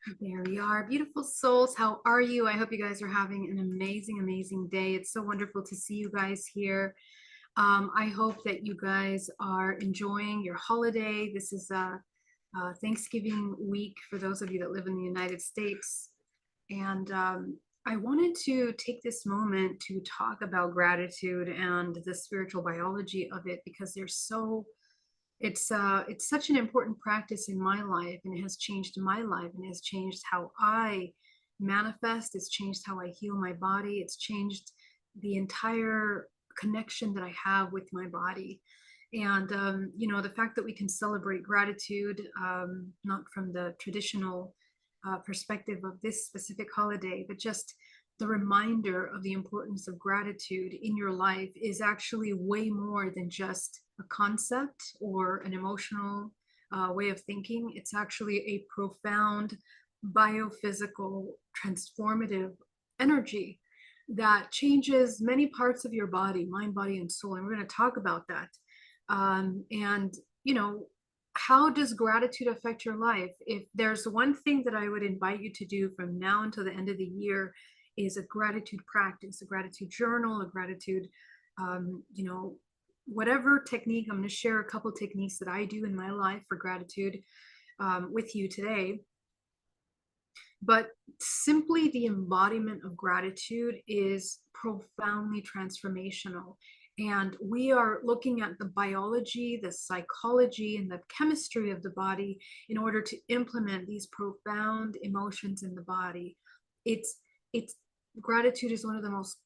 There we are, beautiful souls. How are you? I hope you guys are having an amazing day. It's so wonderful to see you guys here. I hope that you guys are enjoying your holiday. This is Thanksgiving week for those of you that live in the United States. And I wanted to take this moment to talk about gratitude and the spiritual biology of it because it's such an important practice in my life, and it has changed my life, and it has changed how I manifest. It's changed how I heal my body. It's changed the entire connection that I have with my body. And the fact that we can celebrate gratitude, not from the traditional perspective of this specific holiday, but just the reminder of the importance of gratitude in your life is actually way more than just a concept or an emotional way of thinking. It's actually a profound biophysical transformative energy that changes many parts of your body, mind, body, and soul. And we're going to talk about that. And, you know, how does gratitude affect your life? If there's one thing that I would invite you to do from now until the end of the year, is a gratitude practice, a gratitude journal, a gratitude, um, you know, whatever technique. I'm going to share a couple techniques that I do in my life for gratitude with you today. But simply the embodiment of gratitude is profoundly transformational. And we are looking at the biology, the psychology, and the chemistry of the body in order to implement these profound emotions in the body. It's gratitude is one of the most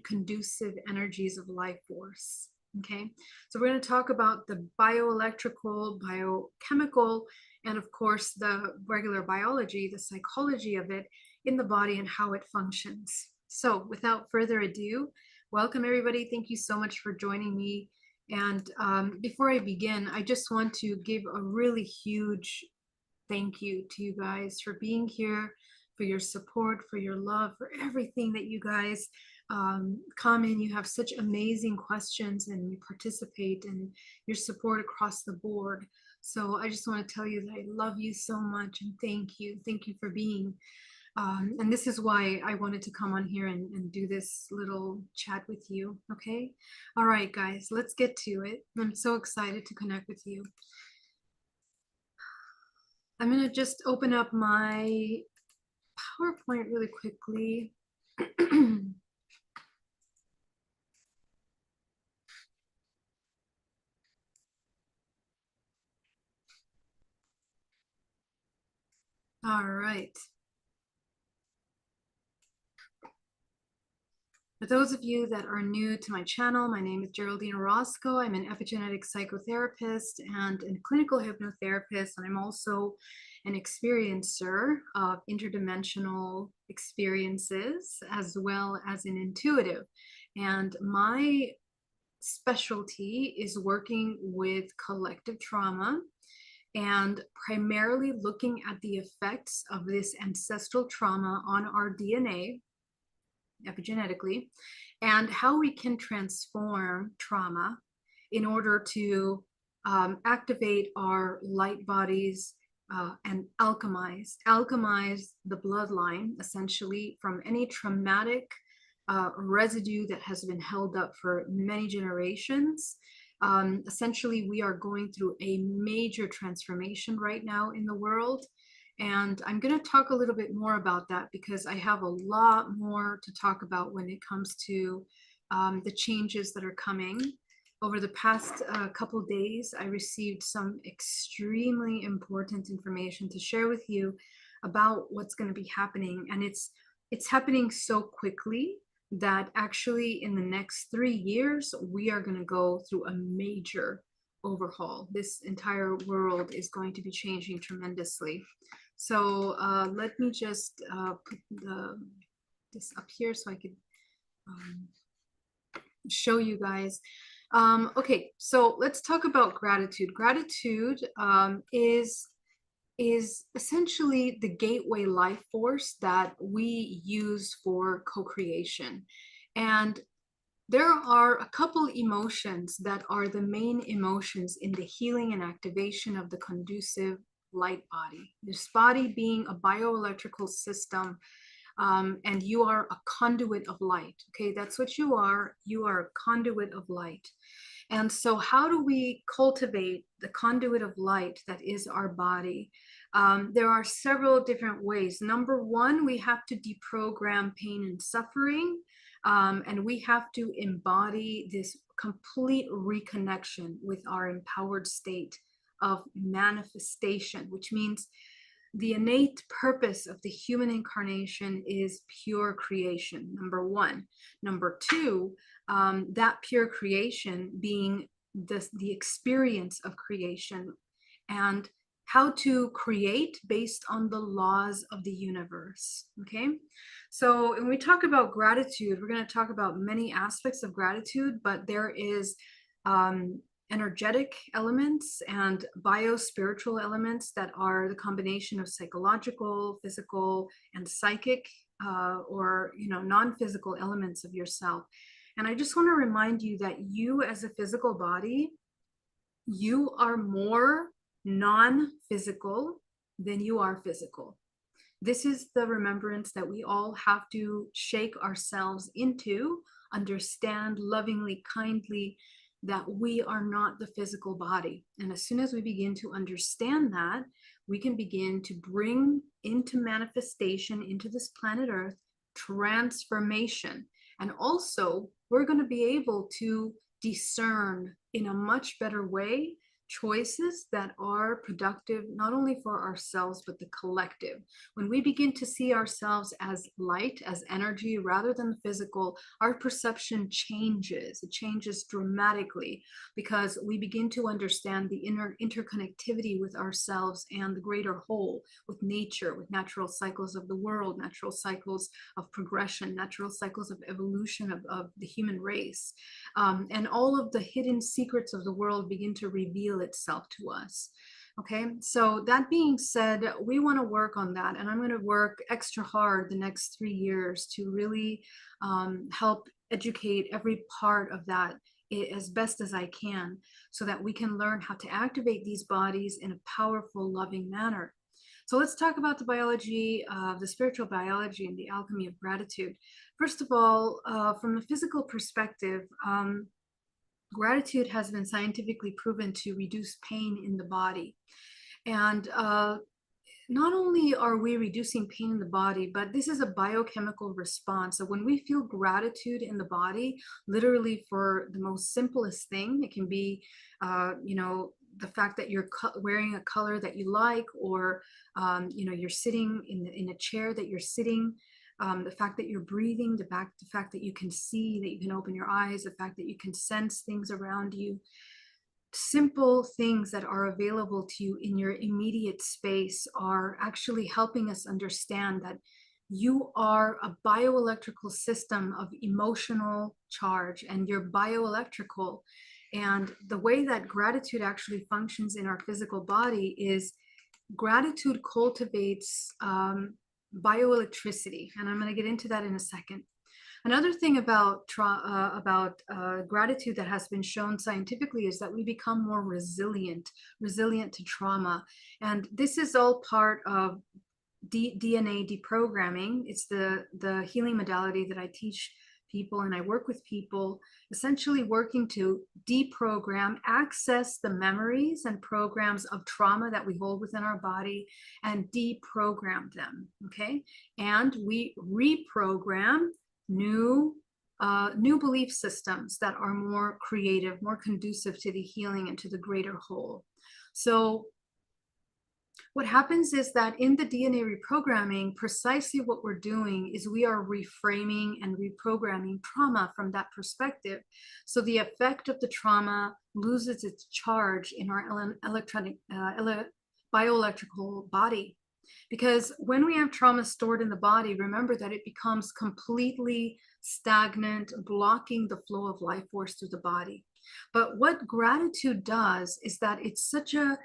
conducive energies of life force. Okay, so we're going to talk about the bioelectrical, biochemical, and of course the regular biology, the psychology of it in the body and how it functions. So without further ado, welcome everybody. Thank you so much for joining me. And before I begin, I just want to give a really huge thank you to you guys for being here, for your support, for your love, for everything that you guys come in. You have such amazing questions and you participate and your support across the board. So I just want to tell you that I love you so much and thank you. Thank you for being. And this is why I wanted to come on here and do this little chat with you. Okay. All right, guys, let's get to it. I'm so excited to connect with you. I'm going to just open up my PowerPoint really quickly. All right. For those of you that are new to my channel, my name is Geraldine Orozco. I'm an epigenetic psychotherapist and a clinical hypnotherapist, and I'm also an experiencer of interdimensional experiences as well as an intuitive. And my specialty is working with collective trauma and primarily looking at the effects of this ancestral trauma on our DNA epigenetically, and how we can transform trauma in order to activate our light bodies and alchemize the bloodline essentially from any traumatic residue that has been held up for many generations. Essentially, we are going through a major transformation right now in the world. And I'm going to talk a little bit more about that because I have a lot more to talk about when it comes to the changes that are coming. Over the past couple days, I received some extremely important information to share with you about what's going to be happening. And it's happening so quickly that actually in the next 3 years, we are going to go through a major overhaul. This entire world is going to be changing tremendously. So let me just put this up here so I could show you guys. Okay, so let's talk about gratitude. Gratitude is essentially the gateway life force that we use for co-creation. And there are a couple emotions that are the main emotions in the healing and activation of the conducive light body. This body being a bioelectrical system, and you are a conduit of light. Okay, that's what you are. You are a conduit of light. And so, how do we cultivate the conduit of light that is our body? There are several different ways. Number one, we have to deprogram pain and suffering, and we have to embody this complete reconnection with our empowered state of manifestation, which means the innate purpose of the human incarnation is pure creation, number one. Number two, that pure creation being the experience of creation and how to create based on the laws of the universe. Okay, so when we talk about gratitude, we're going to talk about many aspects of gratitude, but there is energetic elements and bio-spiritual elements that are the combination of psychological, physical, and psychic, or non-physical elements of yourself. And I just want to remind you that you as a physical body, you are more non-physical than you are physical. This is the remembrance that we all have to shake ourselves into, understand lovingly, kindly, that we are not the physical body. And as soon as we begin to understand that, we can begin to bring into manifestation into this planet Earth transformation. And also, we're going to be able to discern in a much better way choices that are productive, not only for ourselves, but the collective. When we begin to see ourselves as light, as energy, rather than physical, our perception changes. It changes dramatically because we begin to understand the interconnectivity with ourselves and the greater whole, with nature, with natural cycles of the world, natural cycles of progression, natural cycles of evolution of the human race. And all of the hidden secrets of the world begin to reveal itself to us. Okay, so that being said, we want to work on that, and I'm going to work extra hard the next 3 years to really help educate every part of that as best as I can, so that we can learn how to activate these bodies in a powerful, loving manner. So let's talk about the biology, the spiritual biology, and the alchemy of gratitude. First of all, from a physical perspective, gratitude has been scientifically proven to reduce pain in the body. And not only are we reducing pain in the body, but this is a biochemical response. So when we feel gratitude in the body, literally for the most simplest thing, it can be, the fact that you're wearing a color that you like, or, you're sitting in a chair that you're sitting, the fact that you're breathing, the fact that you can see, that you can open your eyes, the fact that you can sense things around you. Simple things that are available to you in your immediate space are actually helping us understand that you are a bioelectrical system of emotional charge, and you're bioelectrical. And the way that gratitude actually functions in our physical body is gratitude cultivates bioelectricity, and I'm going to get into that in a second. Another thing about gratitude that has been shown scientifically is that we become more resilient to trauma, and this is all part of DNA deprogramming. It's the healing modality that I teach people, and I work with people, essentially working to deprogram, access the memories and programs of trauma that we hold within our body, and deprogram them. Okay, and we reprogram new belief systems that are more creative, more conducive to the healing and to the greater whole. So what happens is that in the DNA reprogramming, precisely what we're doing is we are reframing and reprogramming trauma from that perspective. So the effect of the trauma loses its charge in our bioelectrical body. Because when we have trauma stored in the body, remember that it becomes completely stagnant, blocking the flow of life force through the body. But what gratitude does is that it's such a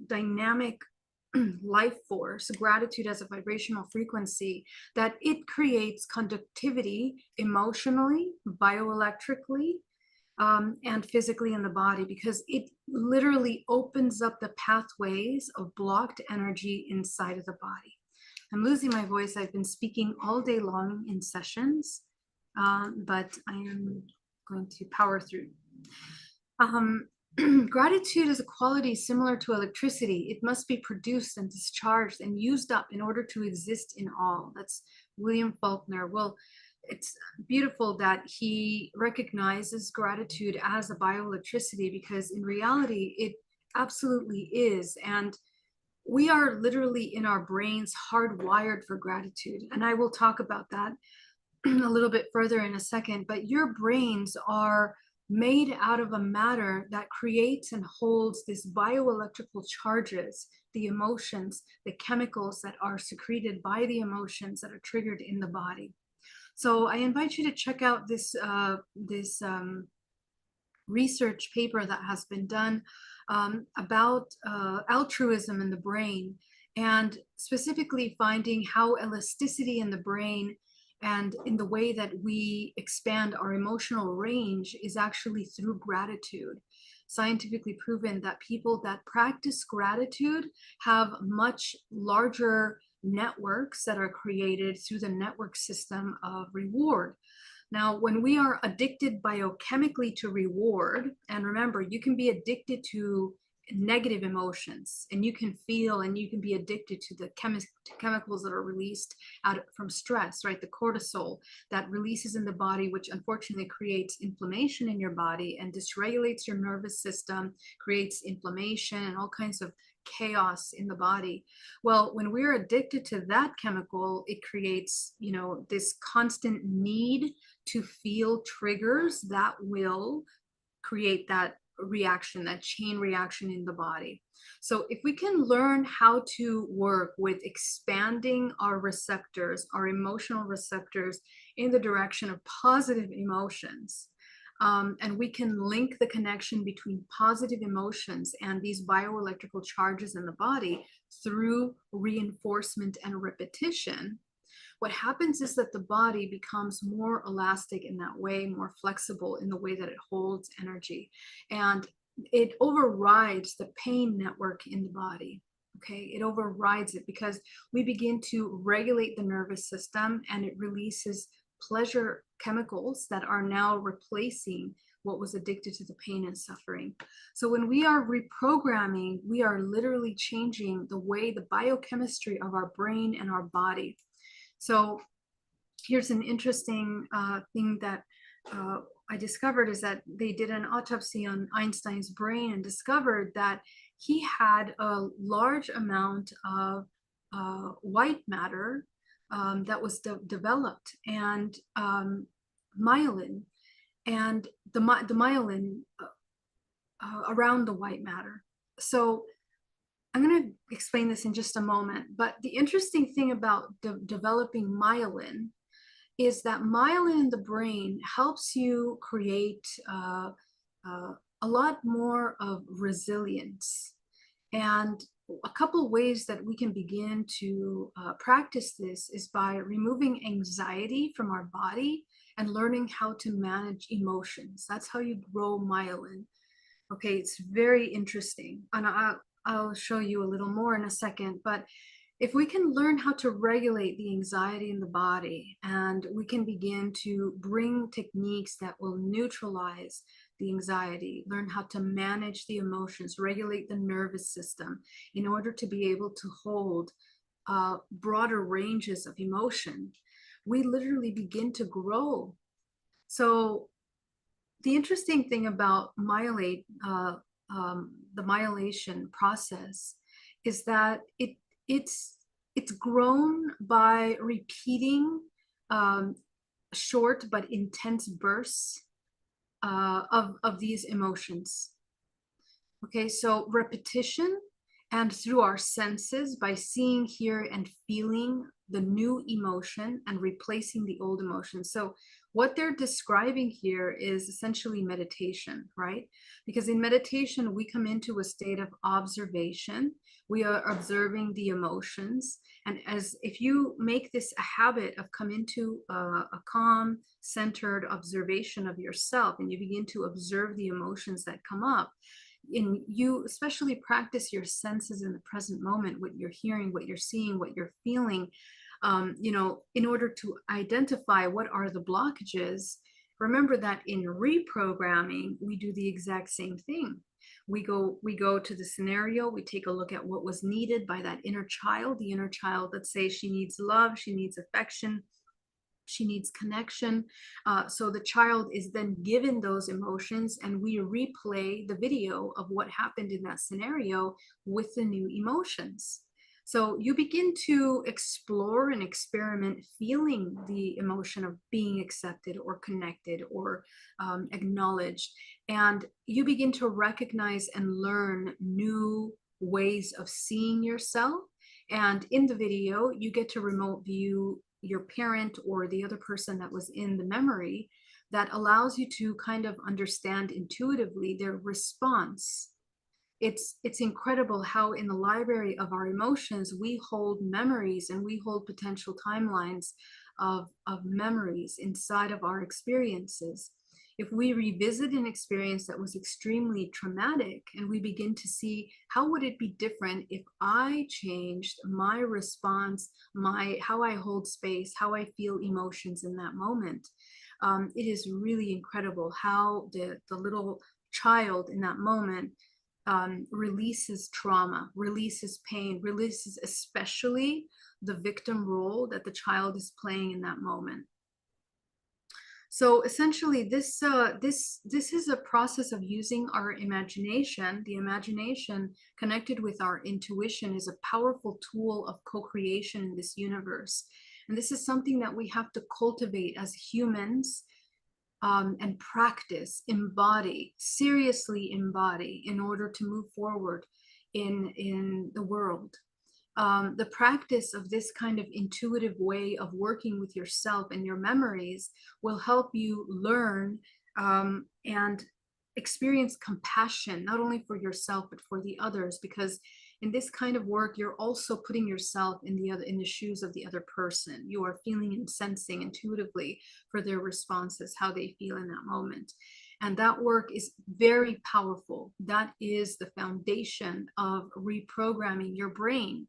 dynamic life force, gratitude as a vibrational frequency, that it creates conductivity emotionally, bioelectrically, and physically in the body, because it literally opens up the pathways of blocked energy inside of the body. I'm losing my voice. I've been speaking all day long in sessions, but I am going to power through. Gratitude is a quality similar to electricity. It must be produced and discharged and used up in order to exist in all. That's William Faulkner. Well, it's beautiful that he recognizes gratitude as a bioelectricity, because in reality, it absolutely is. And we are literally in our brains hardwired for gratitude. And I will talk about that a little bit further in a second. But your brains are made out of a matter that creates and holds this bioelectrical charges, the emotions, the chemicals that are secreted by the emotions that are triggered in the body. So I invite you to check out this research paper that has been done about altruism in the brain, and specifically finding how elasticity in the brain and in the way that we expand our emotional range is actually through gratitude. Scientifically proven that people that practice gratitude have much larger networks that are created through the network system of reward. Now, when we are addicted biochemically to reward, and remember, you can be addicted to negative emotions, and you can feel and you can be addicted to the chemicals that are released from stress, right? The cortisol that releases in the body, which unfortunately creates inflammation in your body and dysregulates your nervous system, creates inflammation and all kinds of chaos in the body. Well, when we're addicted to that chemical, it creates, this constant need to feel triggers that will create that reaction, that chain reaction in the body. So if we can learn how to work with expanding our receptors, our emotional receptors, in the direction of positive emotions, and we can link the connection between positive emotions and these bioelectrical charges in the body through reinforcement and repetition, what happens is that the body becomes more elastic in that way, more flexible in the way that it holds energy. And it overrides the pain network in the body. Okay, it overrides it because we begin to regulate the nervous system, and it releases pleasure chemicals that are now replacing what was addicted to the pain and suffering. So when we are reprogramming, we are literally changing the way, the biochemistry of our brain and our body. So here's an interesting thing that I discovered, is that they did an autopsy on Einstein's brain and discovered that he had a large amount of white matter that was developed, and myelin, and the myelin around the white matter. So I'm going to explain this in just a moment, but the interesting thing about developing myelin is that myelin in the brain helps you create a lot more of resilience. And a couple ways that we can begin to practice this is by removing anxiety from our body and learning how to manage emotions. That's how you grow myelin. Okay, it's very interesting. And I'll show you a little more in a second, but if we can learn how to regulate the anxiety in the body, and we can begin to bring techniques that will neutralize the anxiety, learn how to manage the emotions, regulate the nervous system in order to be able to hold broader ranges of emotion, we literally begin to grow. So the interesting thing about myelate, the myelation process, is that it's grown by repeating short but intense bursts of these emotions. Okay, so repetition, and through our senses, by seeing, hearing, and feeling the new emotion and replacing the old emotion. So what they're describing here is essentially meditation, right? Because in meditation, we come into a state of observation We are observing the emotions. And as if you make this a habit of come into a calm, centered observation of yourself, and you begin to observe the emotions that come up, and you especially practice your senses in the present moment, what you're hearing, what you're seeing, what you're feeling, in order to identify what are the blockages. Remember that in reprogramming, we do the exact same thing. We go to the scenario, we take a look at what was needed by that inner child, the inner child. Let's say she needs love, she needs affection, she needs connection. So the child is then given those emotions, and we replay the video of what happened in that scenario with the new emotions. So you begin to explore and experiment feeling the emotion of being accepted or connected or acknowledged. And you begin to recognize and learn new ways of seeing yourself. And in the video, you get to remote view your parent or the other person that was in the memory. That allows you to kind of understand intuitively their response. It's incredible how in the library of our emotions we hold memories, and we hold potential timelines of memories inside of our experiences. If we revisit an experience that was extremely traumatic, and we begin to see how would it be different if I changed my response, my how I hold space, how I feel emotions in that moment. It is really incredible how the little child in that moment releases trauma, releases pain, releases especially the victim role that the child is playing in that moment. So essentially, this is a process of using our imagination. The imagination connected with our intuition is a powerful tool of co-creation in this universe. And this is something that we have to cultivate as humans, and practice, embody, seriously embody, in order to move forward in the world. The practice of this kind of intuitive way of working with yourself and your memories will help you learn and experience compassion, not only for yourself, but for the others, because in this kind of work, you're also putting yourself in the shoes of the other person. You are feeling and sensing intuitively for their responses, how they feel in that moment. And that work is very powerful. That is the foundation of reprogramming your brain.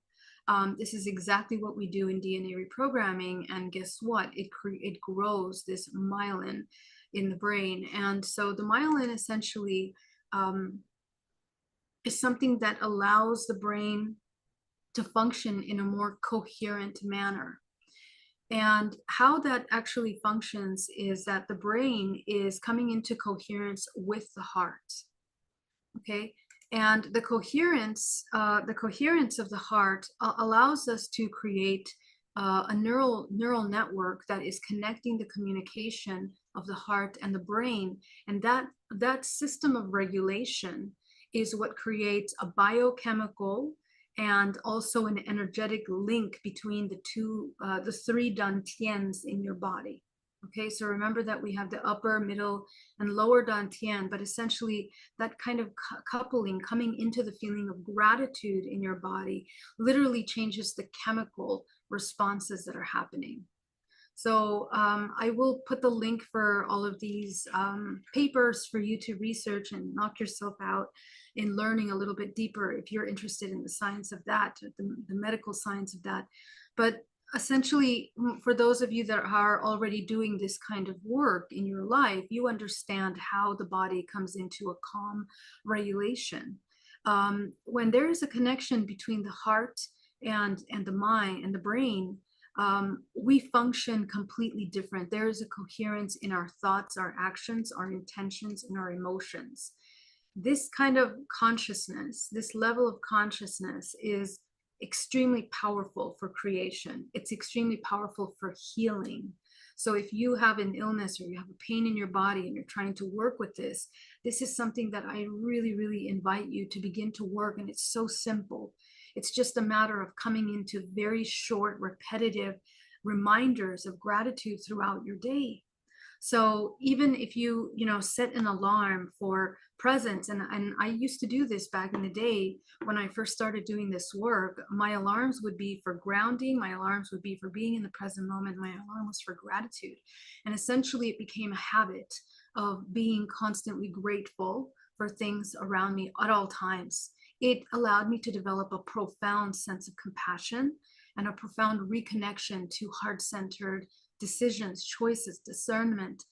This is exactly what we do in DNA reprogramming. And guess what? It grows this myelin in the brain. And so the myelin essentially is something that allows the brain to function in a more coherent manner. And how that actually functions is that the brain is coming into coherence with the heart. Okay. And the coherence of the heart allows us to create a neural network that is connecting the communication of the heart and the brain. And that system of regulation is what creates a biochemical and also an energetic link between the three dantians in your body. Okay, so remember that we have the upper, middle, and lower dantian, but essentially that kind of coupling, coming into the feeling of gratitude in your body, literally changes the chemical responses that are happening. So I will put the link for all of these papers for you to research and knock yourself out in learning a little bit deeper if you're interested in the science of that, the medical science of that. But essentially, for those of you that are already doing this kind of work in your life, you understand how the body comes into a calm regulation. When there is a connection between the heart and the mind and the brain, we function completely different. There is a coherence in our thoughts, our actions, our intentions, and our emotions. This kind of consciousness, this level of consciousness, is extremely powerful for creation. It's extremely powerful for healing. So if you have an illness or you have a pain in your body and you're trying to work with this is something that I really, really invite you to begin to work. And it's so simple. It's just a matter of coming into very short, repetitive reminders of gratitude throughout your day. So even if you set an alarm for presence. And I used to do this back in the day when I first started doing this work. My alarms would be for grounding, my alarms would be for being in the present moment, my alarm was for gratitude. And essentially it became a habit of being constantly grateful for things around me at all times. It allowed me to develop a profound sense of compassion and a profound reconnection to heart-centered decisions, choices, discernment,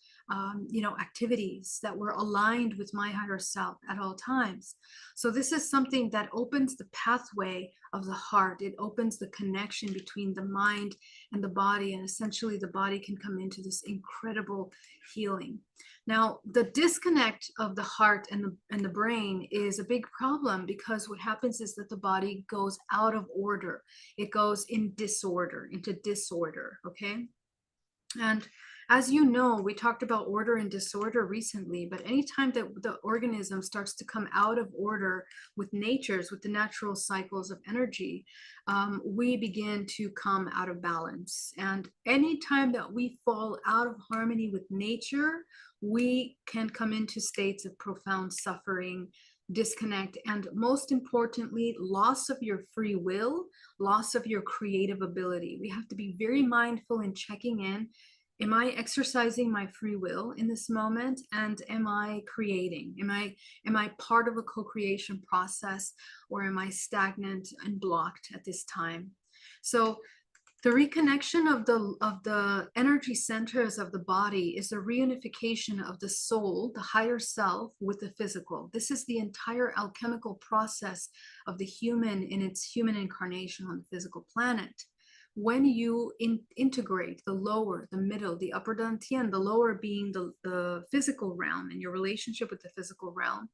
activities that were aligned with my higher self at all times. So this is something that opens the pathway of the heart. It opens the connection between the mind and the body, and essentially the body can come into this incredible healing. Now, the disconnect of the heart and the brain is a big problem, because what happens is that the body goes out of order. It goes into disorder, okay? And as you know, we talked about order and disorder recently, but anytime that the organism starts to come out of order with the natural cycles of energy, we begin to come out of balance. And anytime that we fall out of harmony with nature, we can come into states of profound suffering, disconnect, and most importantly, loss of your free will, loss of your creative ability. We have to be very mindful in checking in. Am I exercising my free will in this moment? And am I creating? Am I part of a co-creation process, or am I stagnant and blocked at this time? So the reconnection of the energy centers of the body is the reunification of the soul, the higher self, with the physical. This is the entire alchemical process of the human in its human incarnation on the physical planet. When you integrate the lower, the middle, the upper dantian, the lower being the physical realm and your relationship with the physical realm,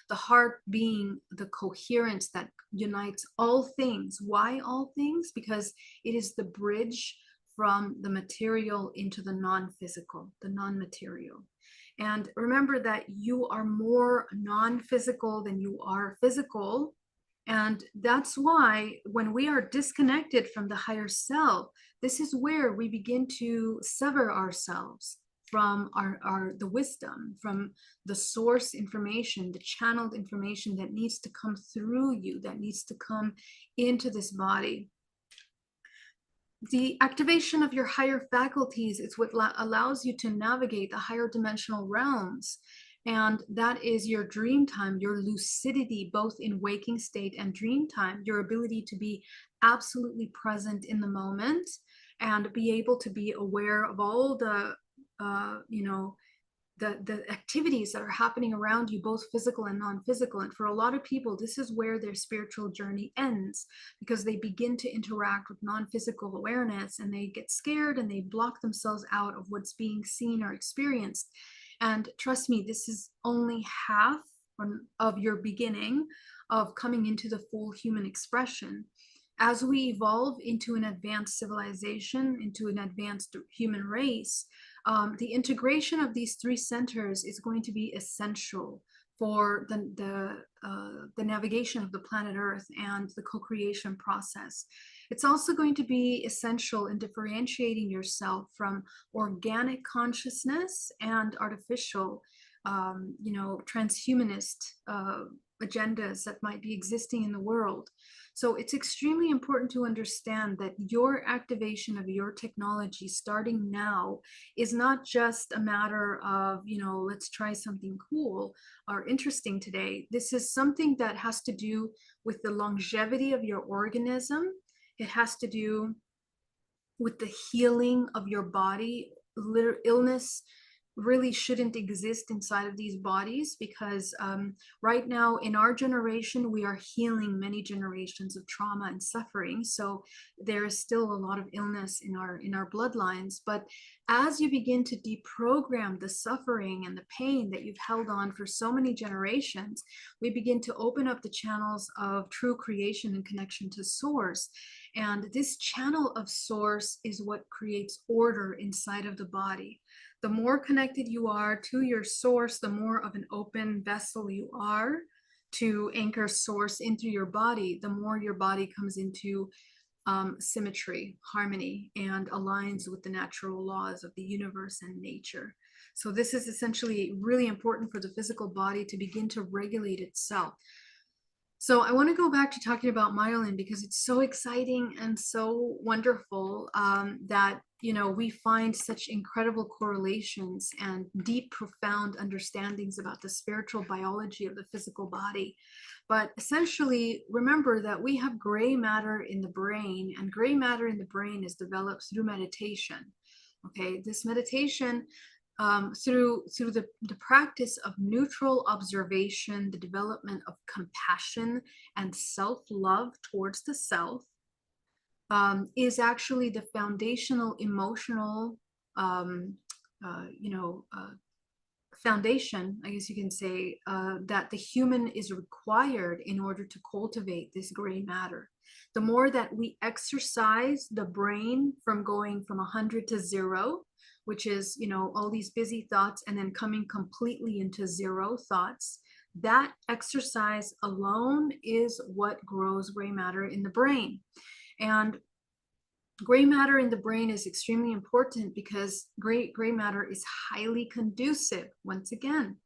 the heart being the coherence that unites all things. Why all things? Because it is the bridge from the material into the non-physical, the non-material. And remember that you are more non-physical than you are physical. And that's why when we are disconnected from the higher self, this is where we begin to sever ourselves from the wisdom, from the source information, the channeled information that needs to come through you, that needs to come into this body. The activation of your higher faculties is what allows you to navigate the higher dimensional realms. And that is your dream time, your lucidity, both in waking state and dream time, your ability to be absolutely present in the moment and be able to be aware of all the activities that are happening around you, both physical and non-physical. And for a lot of people, this is where their spiritual journey ends, because they begin to interact with non-physical awareness and they get scared and they block themselves out of what's being seen or experienced. And trust me, this is only half of your beginning of coming into the full human expression. As we evolve into an advanced civilization, into an advanced human race, the integration of these three centers is going to be essential for the navigation of the planet Earth and the co-creation process. It's also going to be essential in differentiating yourself from organic consciousness and artificial, transhumanist agendas that might be existing in the world. So it's extremely important to understand that your activation of your technology starting now is not just a matter of, let's try something cool or interesting today. This is something that has to do with the longevity of your organism. It has to do with the healing of your body. Illness really shouldn't exist inside of these bodies, because right now in our generation, we are healing many generations of trauma and suffering. So there is still a lot of illness in our bloodlines. But as you begin to deprogram the suffering and the pain that you've held on for so many generations, we begin to open up the channels of true creation and connection to source. And this channel of source is what creates order inside of the body. The more connected you are to your source, the more of an open vessel you are to anchor source into your body, the more your body comes into symmetry, harmony, and aligns with the natural laws of the universe and nature. So this is essentially really important for the physical body to begin to regulate itself. So I want to go back to talking about myelin because it's so exciting and so wonderful that, you know, we find such incredible correlations and deep, profound understandings about the spiritual biology of the physical body. But essentially, remember that we have gray matter in the brain, and gray matter in the brain is developed through meditation. Okay, this meditation through the practice of neutral observation, the development of compassion and self-love towards the self, is actually the foundational emotional, you know, foundation, I guess you can say, that the human is required in order to cultivate this gray matter. The more that we exercise the brain from going from 100 to 0, which is, you know, all these busy thoughts and then coming completely into 0 thoughts, that exercise alone is what grows gray matter in the brain. And gray matter in the brain is extremely important because gray matter is highly conducive. Once again,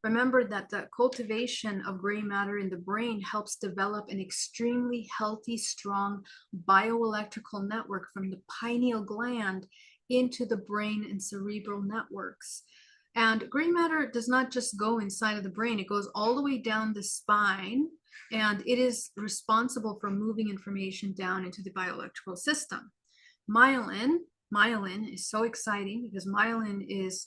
remember that the cultivation of gray matter in the brain helps develop an extremely healthy, strong bioelectrical network from the pineal gland into the brain and cerebral networks. And gray matter does not just go inside of the brain, it goes all the way down the spine, and it is responsible for moving information down into the bioelectrical system. Myelin is so exciting because myelin is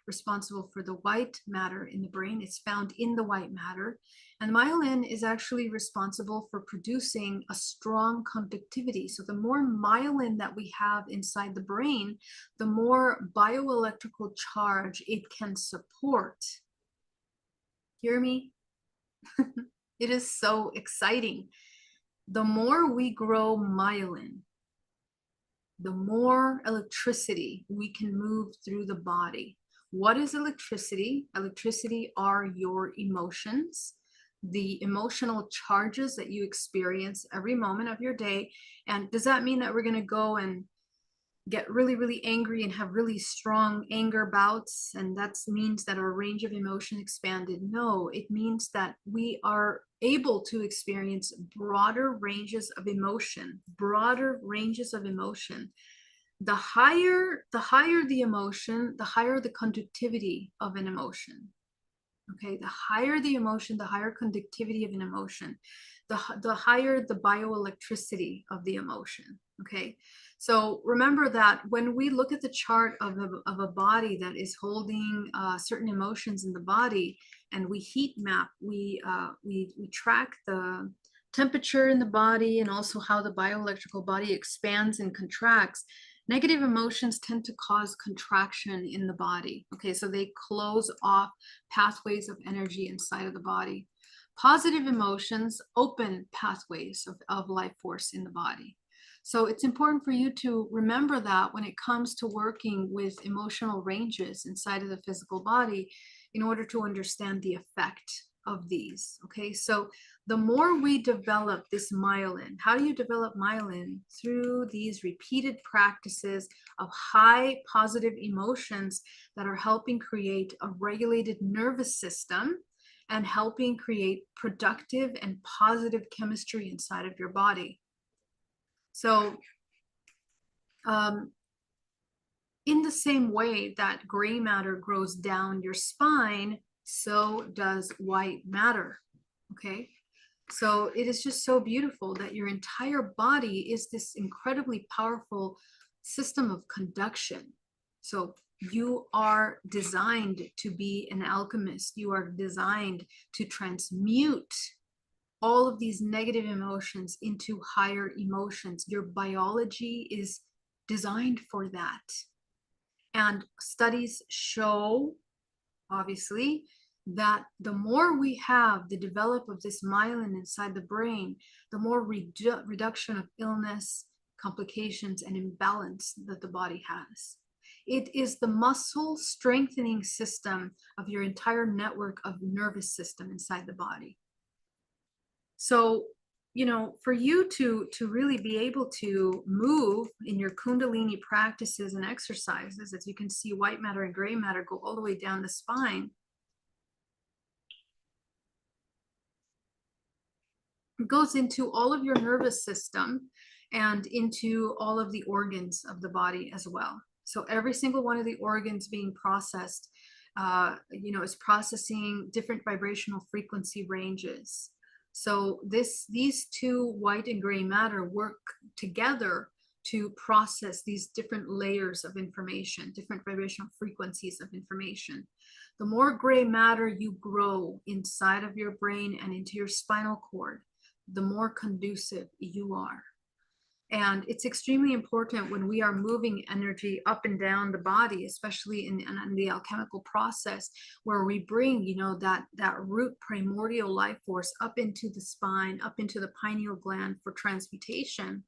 responsible for the white matter in the brain. It's found in the white matter. And myelin is actually responsible for producing a strong conductivity. So the more myelin that we have inside the brain, the more bioelectrical charge it can support. Hear me? It is so exciting. The more we grow myelin, the more electricity we can move through the body. What is electricity? Electricity are your emotions, the emotional charges that you experience every moment of your day. And does that mean that we're going to go and get really, really angry and have really strong anger bouts, and that means that our range of emotion expanded? No, it means that we are able to experience broader ranges of emotion. The higher the emotion, the higher the conductivity of an emotion. Okay, the higher the emotion, the higher conductivity of an emotion, the higher the bioelectricity of the emotion. Okay, so remember that when we look at the chart of a body that is holding certain emotions in the body, and we heat map, we track the temperature in the body and also how the bioelectrical body expands and contracts. Negative emotions tend to cause contraction in the body. Okay, so they close off pathways of energy inside of the body. Positive emotions open pathways of life force in the body. So it's important for you to remember that when it comes to working with emotional ranges inside of the physical body in order to understand the effect of these. Okay, so the more we develop this myelin, how do you develop myelin? Through these repeated practices of high positive emotions that are helping create a regulated nervous system and helping create productive and positive chemistry inside of your body. So in the same way that gray matter grows down your spine, so does white matter. Okay, so it is just so beautiful that your entire body is this incredibly powerful system of conduction. So you are designed to be an alchemist. You are designed to transmute all of these negative emotions into higher emotions. Your biology is designed for that. And studies show, obviously, that the more we have the develop of this myelin inside the brain, the more reduction of illness, complications, and imbalance that the body has. It is the muscle strengthening system of your entire network of nervous system inside the body. So for you to really be able to move in your Kundalini practices and exercises, as you can see, white matter and gray matter go all the way down the spine. It goes into all of your nervous system and into all of the organs of the body as well. So every single one of the organs being processed, is processing different vibrational frequency ranges. So these two, white and gray matter, work together to process these different layers of information, different vibrational frequencies of information. The more gray matter you grow inside of your brain and into your spinal cord, the more conducive you are. And it's extremely important when we are moving energy up and down the body, especially in the alchemical process, where we bring, that root primordial life force up into the spine, up into the pineal gland for transmutation,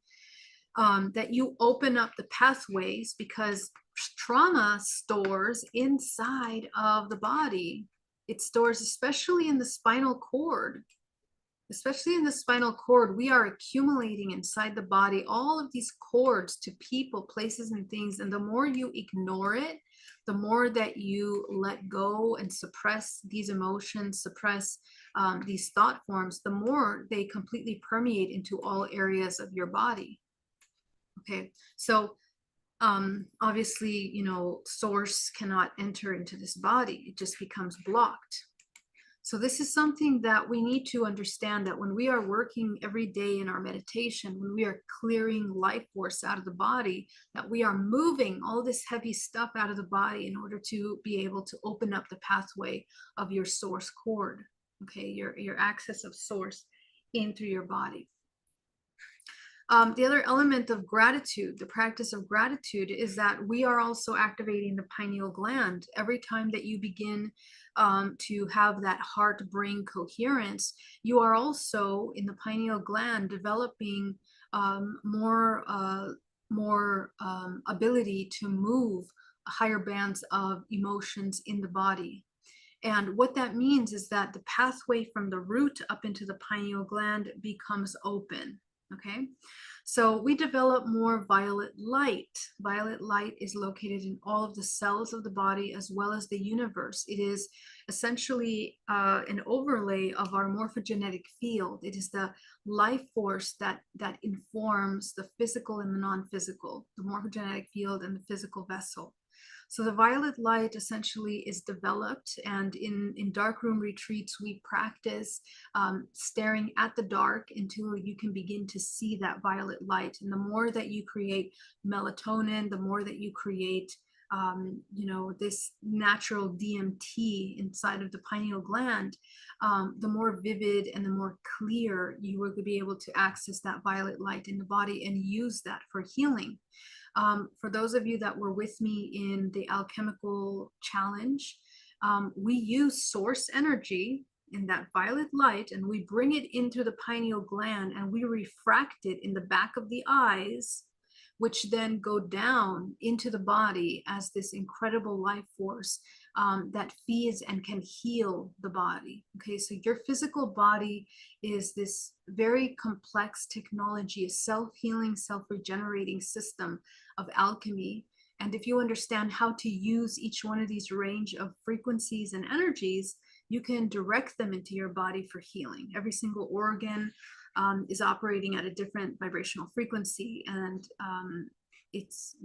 that you open up the pathways, because trauma stores inside of the body. It stores, especially in the spinal cord. Especially in the spinal cord, we are accumulating inside the body all of these cords to people, places, and things. And the more you ignore it, the more that you let go and suppress these emotions, suppress these thought forms, the more they completely permeate into all areas of your body. Okay, so obviously, source cannot enter into this body. It just becomes blocked. So this is something that we need to understand, that when we are working every day in our meditation, when we are clearing life force out of the body, that we are moving all this heavy stuff out of the body in order to be able to open up the pathway of your source cord, okay, your access of source in through your body. The other element of gratitude, the practice of gratitude, is that we are also activating the pineal gland. Every time that you begin to have that heart-brain coherence, you are also in the pineal gland developing more ability to move higher bands of emotions in the body. And what that means is that the pathway from the root up into the pineal gland becomes open. Okay, so we develop more violet light. Violet light is located in all of the cells of the body as well as the universe. It is essentially an overlay of our morphogenetic field. It is the life force that informs the physical and the non-physical, the morphogenetic field and the physical vessel. So the violet light essentially is developed, and in darkroom retreats, we practice staring at the dark until you can begin to see that violet light. And the more that you create melatonin, the more that you create this natural DMT inside of the pineal gland, the more vivid and the more clear you will be able to access that violet light in the body and use that for healing. For those of you that were with me in the alchemical challenge, we use source energy in that violet light, and we bring it into the pineal gland, and we refract it in the back of the eyes, which then go down into the body as this incredible life force that feeds and can heal the body. Okay, so your physical body is this very complex technology, a self-healing, self-regenerating system of alchemy. And if you understand how to use each one of these range of frequencies and energies, you can direct them into your body for healing. Every single organ is operating at a different vibrational frequency, and it's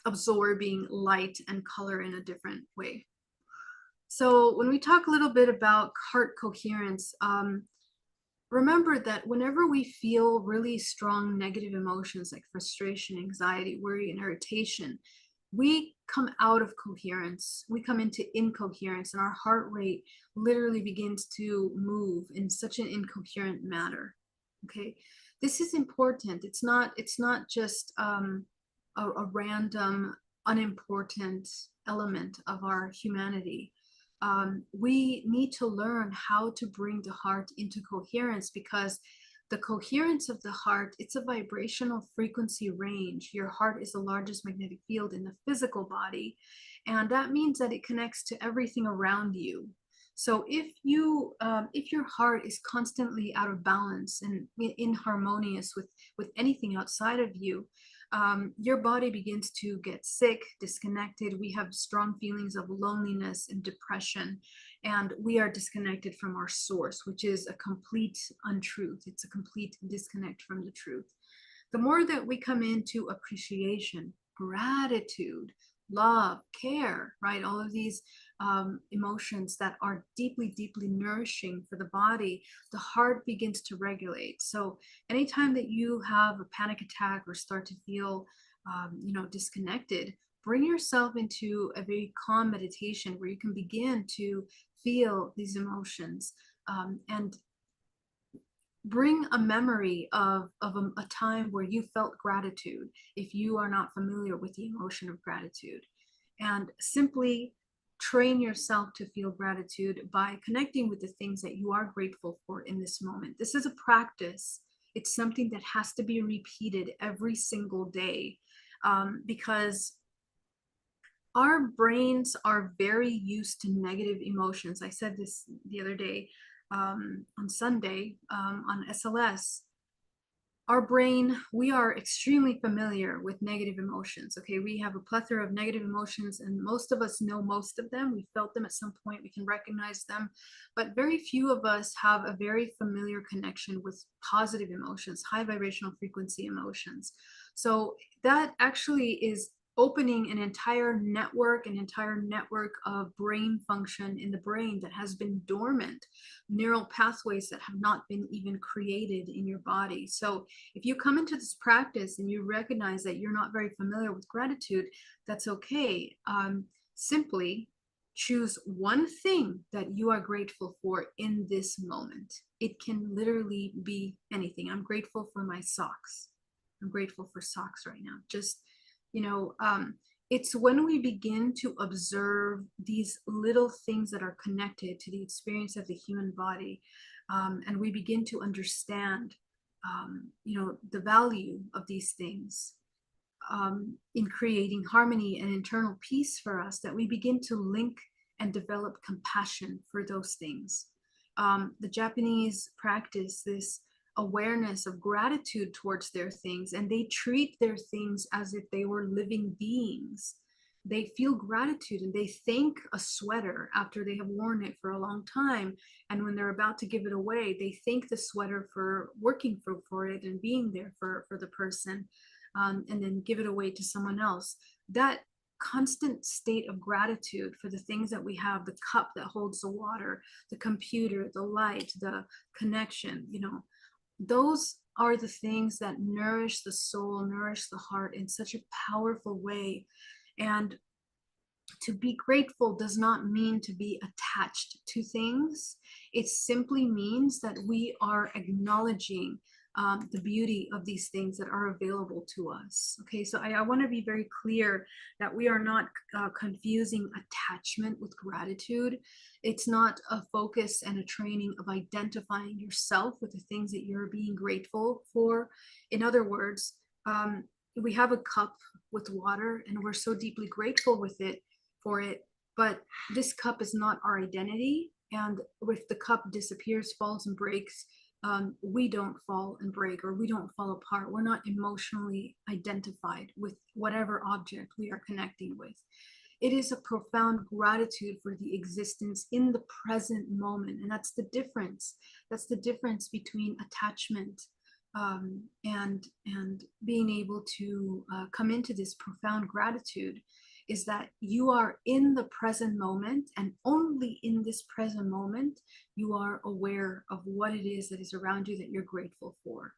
absorbing light and color in a different way. So when we talk a little bit about heart coherence, remember that whenever we feel really strong negative emotions like frustration, anxiety, worry, and irritation, we come out of coherence. We come into incoherence, and our heart rate literally begins to move in such an incoherent manner. Okay, this is important. It's not just a random, unimportant element of our humanity. We need to learn how to bring the heart into coherence, because the coherence of the heart, it's a vibrational frequency range. Your heart is the largest magnetic field in the physical body, and that means that it connects to everything around you. So if your heart is constantly out of balance and inharmonious with anything outside of you, your body begins to get sick, disconnected. We have strong feelings of loneliness and depression, and we are disconnected from our source, which is a complete untruth. It's a complete disconnect from the truth. The more that we come into appreciation, gratitude, love, care, right? All of these emotions that are deeply, deeply nourishing for the body, the heart begins to regulate. So anytime that you have a panic attack or start to feel, disconnected, bring yourself into a very calm meditation where you can begin to feel these emotions, and bring a memory of a time where you felt gratitude if you are not familiar with the emotion of gratitude, and simply train yourself to feel gratitude by connecting with the things that you are grateful for in this moment. This is a practice. It's something that has to be repeated every single day, because our brains are very used to negative emotions. I said this the other day, on Sunday, on SLS. Our brain, we are extremely familiar with negative emotions. Okay, we have a plethora of negative emotions, and most of us know most of them. We felt them at some point, we can recognize them, but very few of us have a very familiar connection with positive emotions, high vibrational frequency emotions. So that actually is opening an entire network of brain function in the brain that has been dormant, neural pathways that have not been even created in your body. So if you come into this practice and you recognize that you're not very familiar with gratitude, that's okay. Simply choose one thing that you are grateful for in this moment. It can literally be anything. I'm grateful for my socks. I'm grateful for socks right now. Just, you know, it's when we begin to observe these little things that are connected to the experience of the human body, and we begin to understand, the value of these things, in creating harmony and internal peace for us, that we begin to link and develop compassion for those things. The Japanese practice this awareness of gratitude towards their things, and they treat their things as if they were living beings. They feel gratitude and they thank a sweater after they have worn it for a long time. And when they're about to give it away, they thank the sweater for working for it and being there for the person, and then give it away to someone else. That constant state of gratitude for the things that we have, the cup that holds the water, the computer, the light, the connection, those are the things that nourish the soul, nourish the heart in such a powerful way. And to be grateful does not mean to be attached to things. It simply means that we are acknowledging, the beauty of these things that are available to us. Okay, so I want to be very clear that we are not confusing attachment with gratitude. It's not a focus and a training of identifying yourself with the things that you're being grateful for. In other words, we have a cup with water and we're so deeply grateful for it, but this cup is not our identity. And if the cup disappears, falls, and breaks, we don't fall and break, or we don't fall apart. We're not emotionally identified with whatever object we are connecting with. It is a profound gratitude for the existence in the present moment. And that's the difference. That's the difference between attachment, and being able to come into this profound gratitude, is that you are in the present moment, and only in this present moment you are aware of what it is that is around you that you're grateful for.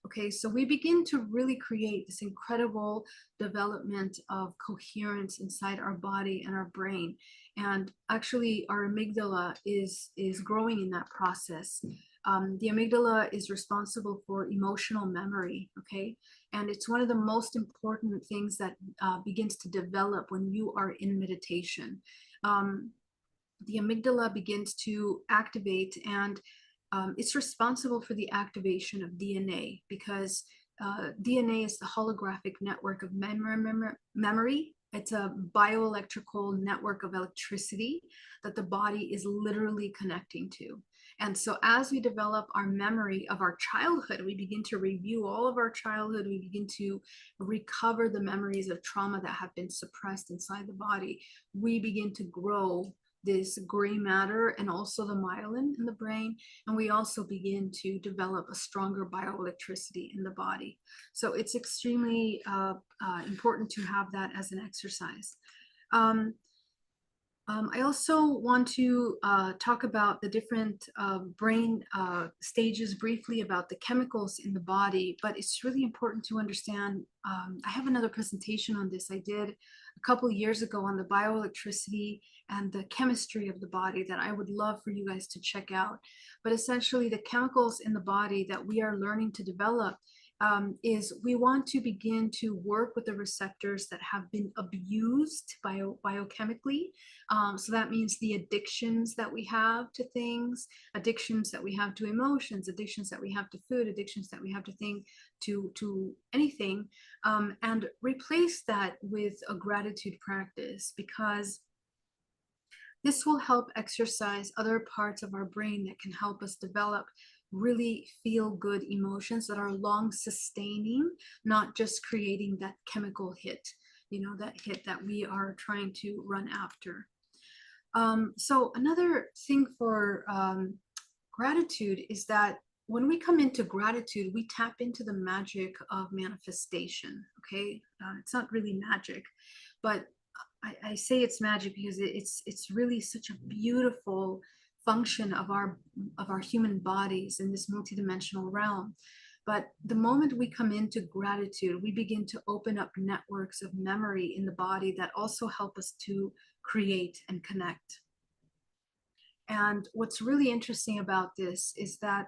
Okay, so we begin to really create this incredible development of coherence inside our body and our brain. And actually, our amygdala is growing in that process. The amygdala is responsible for emotional memory, okay? And it's one of the most important things that begins to develop when you are in meditation. The amygdala begins to activate, and it's responsible for the activation of DNA, because DNA is the holographic network of memory it's a bioelectrical network of electricity that the body is literally connecting to. And so as we develop our memory of our childhood, we begin to review all of our childhood, we begin to recover the memories of trauma that have been suppressed inside the body. We begin to grow this gray matter and also the myelin in the brain. And we also begin to develop a stronger bioelectricity in the body. So it's extremely important to have that as an exercise. I also want to talk about the different brain stages briefly, about the chemicals in the body, but it's really important to understand. I have another presentation on this I did a couple of years ago on the bioelectricity and the chemistry of the body that I would love for you guys to check out. But essentially the chemicals in the body that we are learning to develop is we want to begin to work with the receptors that have been abused biochemically. So that means the addictions that we have to things, addictions that we have to emotions, addictions that we have to food, addictions that we have to anything, and replace that with a gratitude practice, because this will help exercise other parts of our brain that can help us develop really feel good emotions that are long sustaining, not just creating that chemical hit, that hit that we are trying to run after. So another thing for gratitude is that when we come into gratitude, we tap into the magic of manifestation. Okay, it's not really magic, but I say it's magic because it's really such a beautiful function of our human bodies in this multidimensional realm. But the moment we come into gratitude, we begin to open up networks of memory in the body that also help us to create and connect. And what's really interesting about this is that,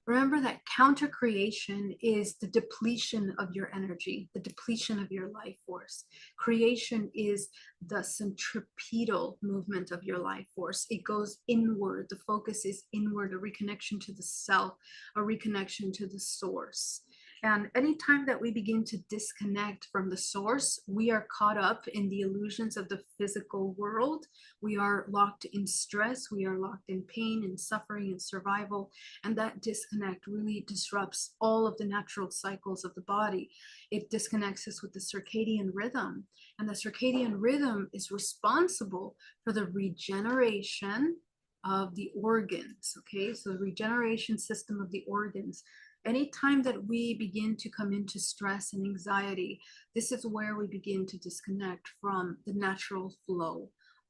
remember that counter creation is the depletion of your energy, the depletion of your life force. Creation is the centripetal movement of your life force. It goes inward. The focus is inward, a reconnection to the self, a reconnection to the source. And anytime that we begin to disconnect from the source, we are caught up in the illusions of the physical world. We are locked in stress. We are locked in pain and suffering and survival. And that disconnect really disrupts all of the natural cycles of the body. It disconnects us with the circadian rhythm. And the circadian rhythm is responsible for the regeneration of the organs. Okay, so the regeneration system of the organs. Anytime that we begin to come into stress and anxiety, this is where we begin to disconnect from the natural flow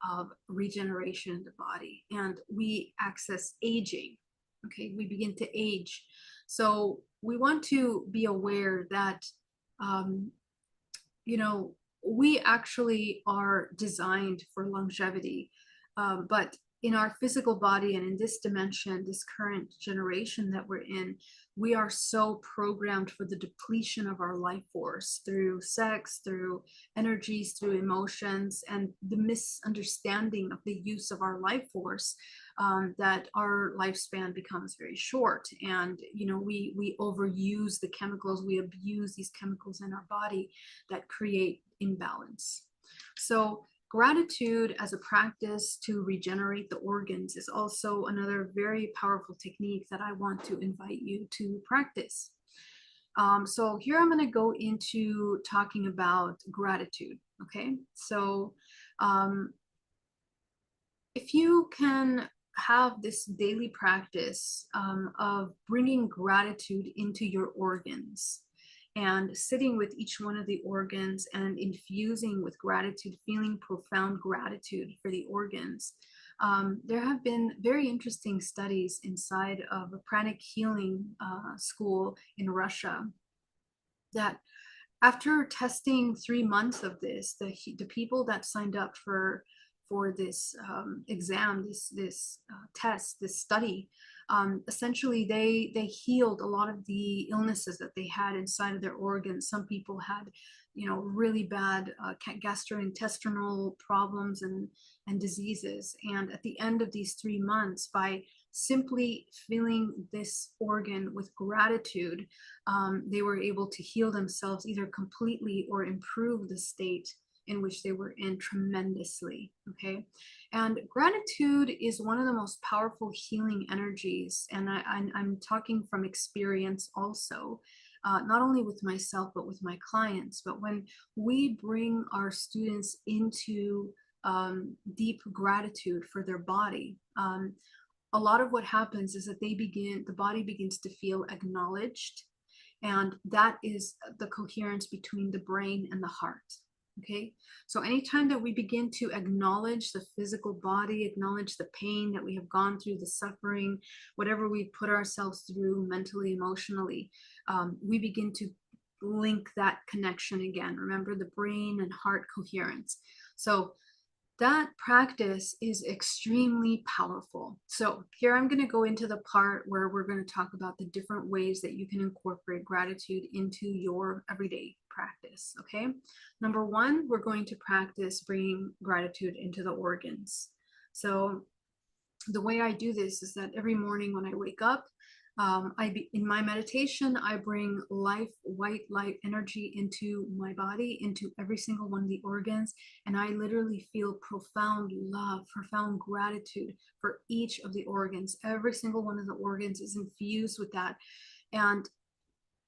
of regeneration in the body, and we access aging. Okay, we begin to age. So we want to be aware that, we actually are designed for longevity, but in our physical body and in this dimension, this current generation that we're in, we are so programmed for the depletion of our life force through sex, through energies, through emotions, and the misunderstanding of the use of our life force, that our lifespan becomes very short. And we overuse the chemicals, we abuse these chemicals in our body that create imbalance. So gratitude as a practice to regenerate the organs is also another very powerful technique that I want to invite you to practice. So here I'm going to go into talking about gratitude. Okay, so if you can have this daily practice of bringing gratitude into your organs, and sitting with each one of the organs and infusing with gratitude, feeling profound gratitude for the organs. There have been very interesting studies inside of a pranic healing school in Russia that after testing 3 months of this, the people that signed up for this exam, this test, this study, essentially they healed a lot of the illnesses that they had inside of their organs. Some people had, really bad gastrointestinal problems and diseases. And at the end of these 3 months, by simply filling this organ with gratitude, they were able to heal themselves either completely or improve the state in which they were in tremendously. Okay. And gratitude is one of the most powerful healing energies. And I'm talking from experience also, not only with myself, but with my clients. But when we bring our students into deep gratitude for their body, a lot of what happens is that the body begins to feel acknowledged. And that is the coherence between the brain and the heart. Okay. So anytime that we begin to acknowledge the physical body, acknowledge the pain that we have gone through, the suffering, whatever we put ourselves through mentally, emotionally, we begin to link that connection again. Remember the brain and heart coherence. So that practice is extremely powerful. So here I'm going to go into the part where we're going to talk about the different ways that you can incorporate gratitude into your everyday practice. Okay. Number one, we're going to practice bringing gratitude into the organs. So the way I do this is that every morning when I wake up, in my meditation, I bring white light energy into my body, into every single one of the organs. And I literally feel profound love, profound gratitude for each of the organs. Every single one of the organs is infused with that. And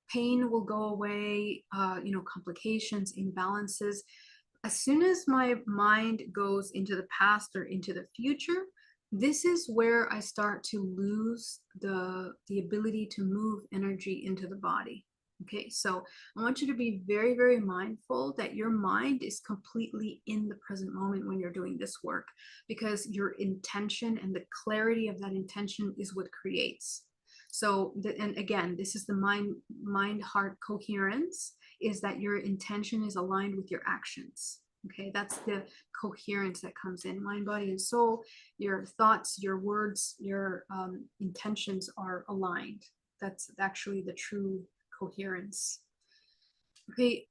pain will go away, complications, imbalances. As soon as my mind goes into the past or into the future, this is where I start to lose the ability to move energy into the body. Okay, so I want you to be very, very mindful that your mind is completely in the present moment when you're doing this work, because your intention and the clarity of that intention is what creates. So, and again, this is the mind-heart coherence, is that your intention is aligned with your actions. Okay, that's the coherence that comes in mind, body, and soul. Your thoughts, your words, your intentions are aligned. That's actually the true coherence. Okay,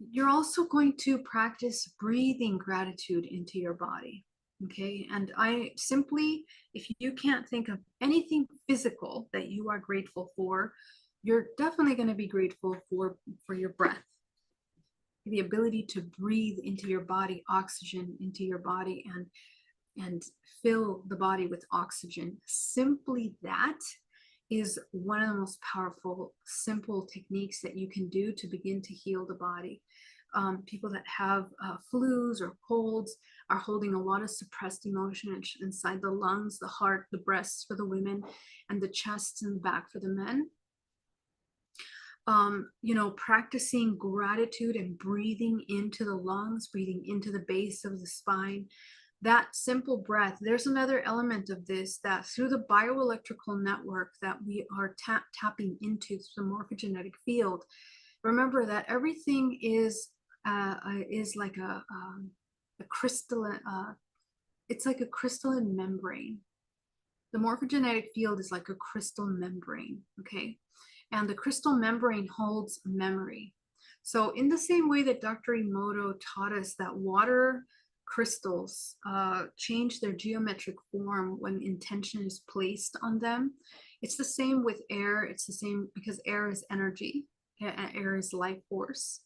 you're also going to practice breathing gratitude into your body. Okay, and if you can't think of anything physical that you are grateful for, you're definitely going to be grateful for your breath, the ability to breathe into your body, oxygen into your body, and fill the body with oxygen. Simply that is one of the most powerful, simple techniques that you can do to begin to heal the body. People that have flus or colds are holding a lot of suppressed emotion inside the lungs, the heart, the breasts for the women, and the chest and the back for the men. Practicing gratitude and breathing into the lungs, breathing into the base of the spine, that simple breath. There's another element of this, that through the bioelectrical network that we are tapping into through the morphogenetic field, remember that everything is like a crystalline, it's like a crystalline membrane. The morphogenetic field is like a crystal membrane, okay? And the crystal membrane holds memory. So in the same way that Dr. Emoto taught us that water crystals change their geometric form when intention is placed on them, it's the same with air. It's the same because air is energy, air is life force.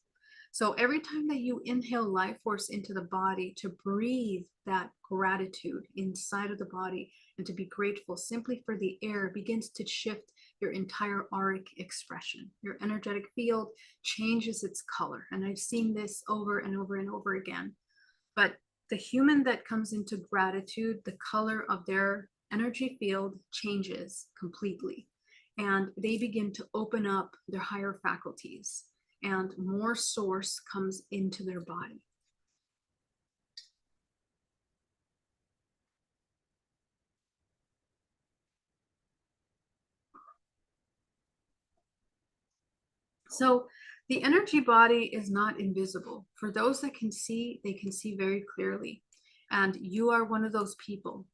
So every time that you inhale life force into the body, to breathe that gratitude inside of the body and to be grateful simply for the air, begins to shift your entire auric expression. Your energetic field changes its color. And I've seen this over and over and over again. But the human that comes into gratitude, the color of their energy field changes completely. And they begin to open up their higher faculties, and more source comes into their body. So the energy body is not invisible. For those that can see, they can see very clearly. And you are one of those people.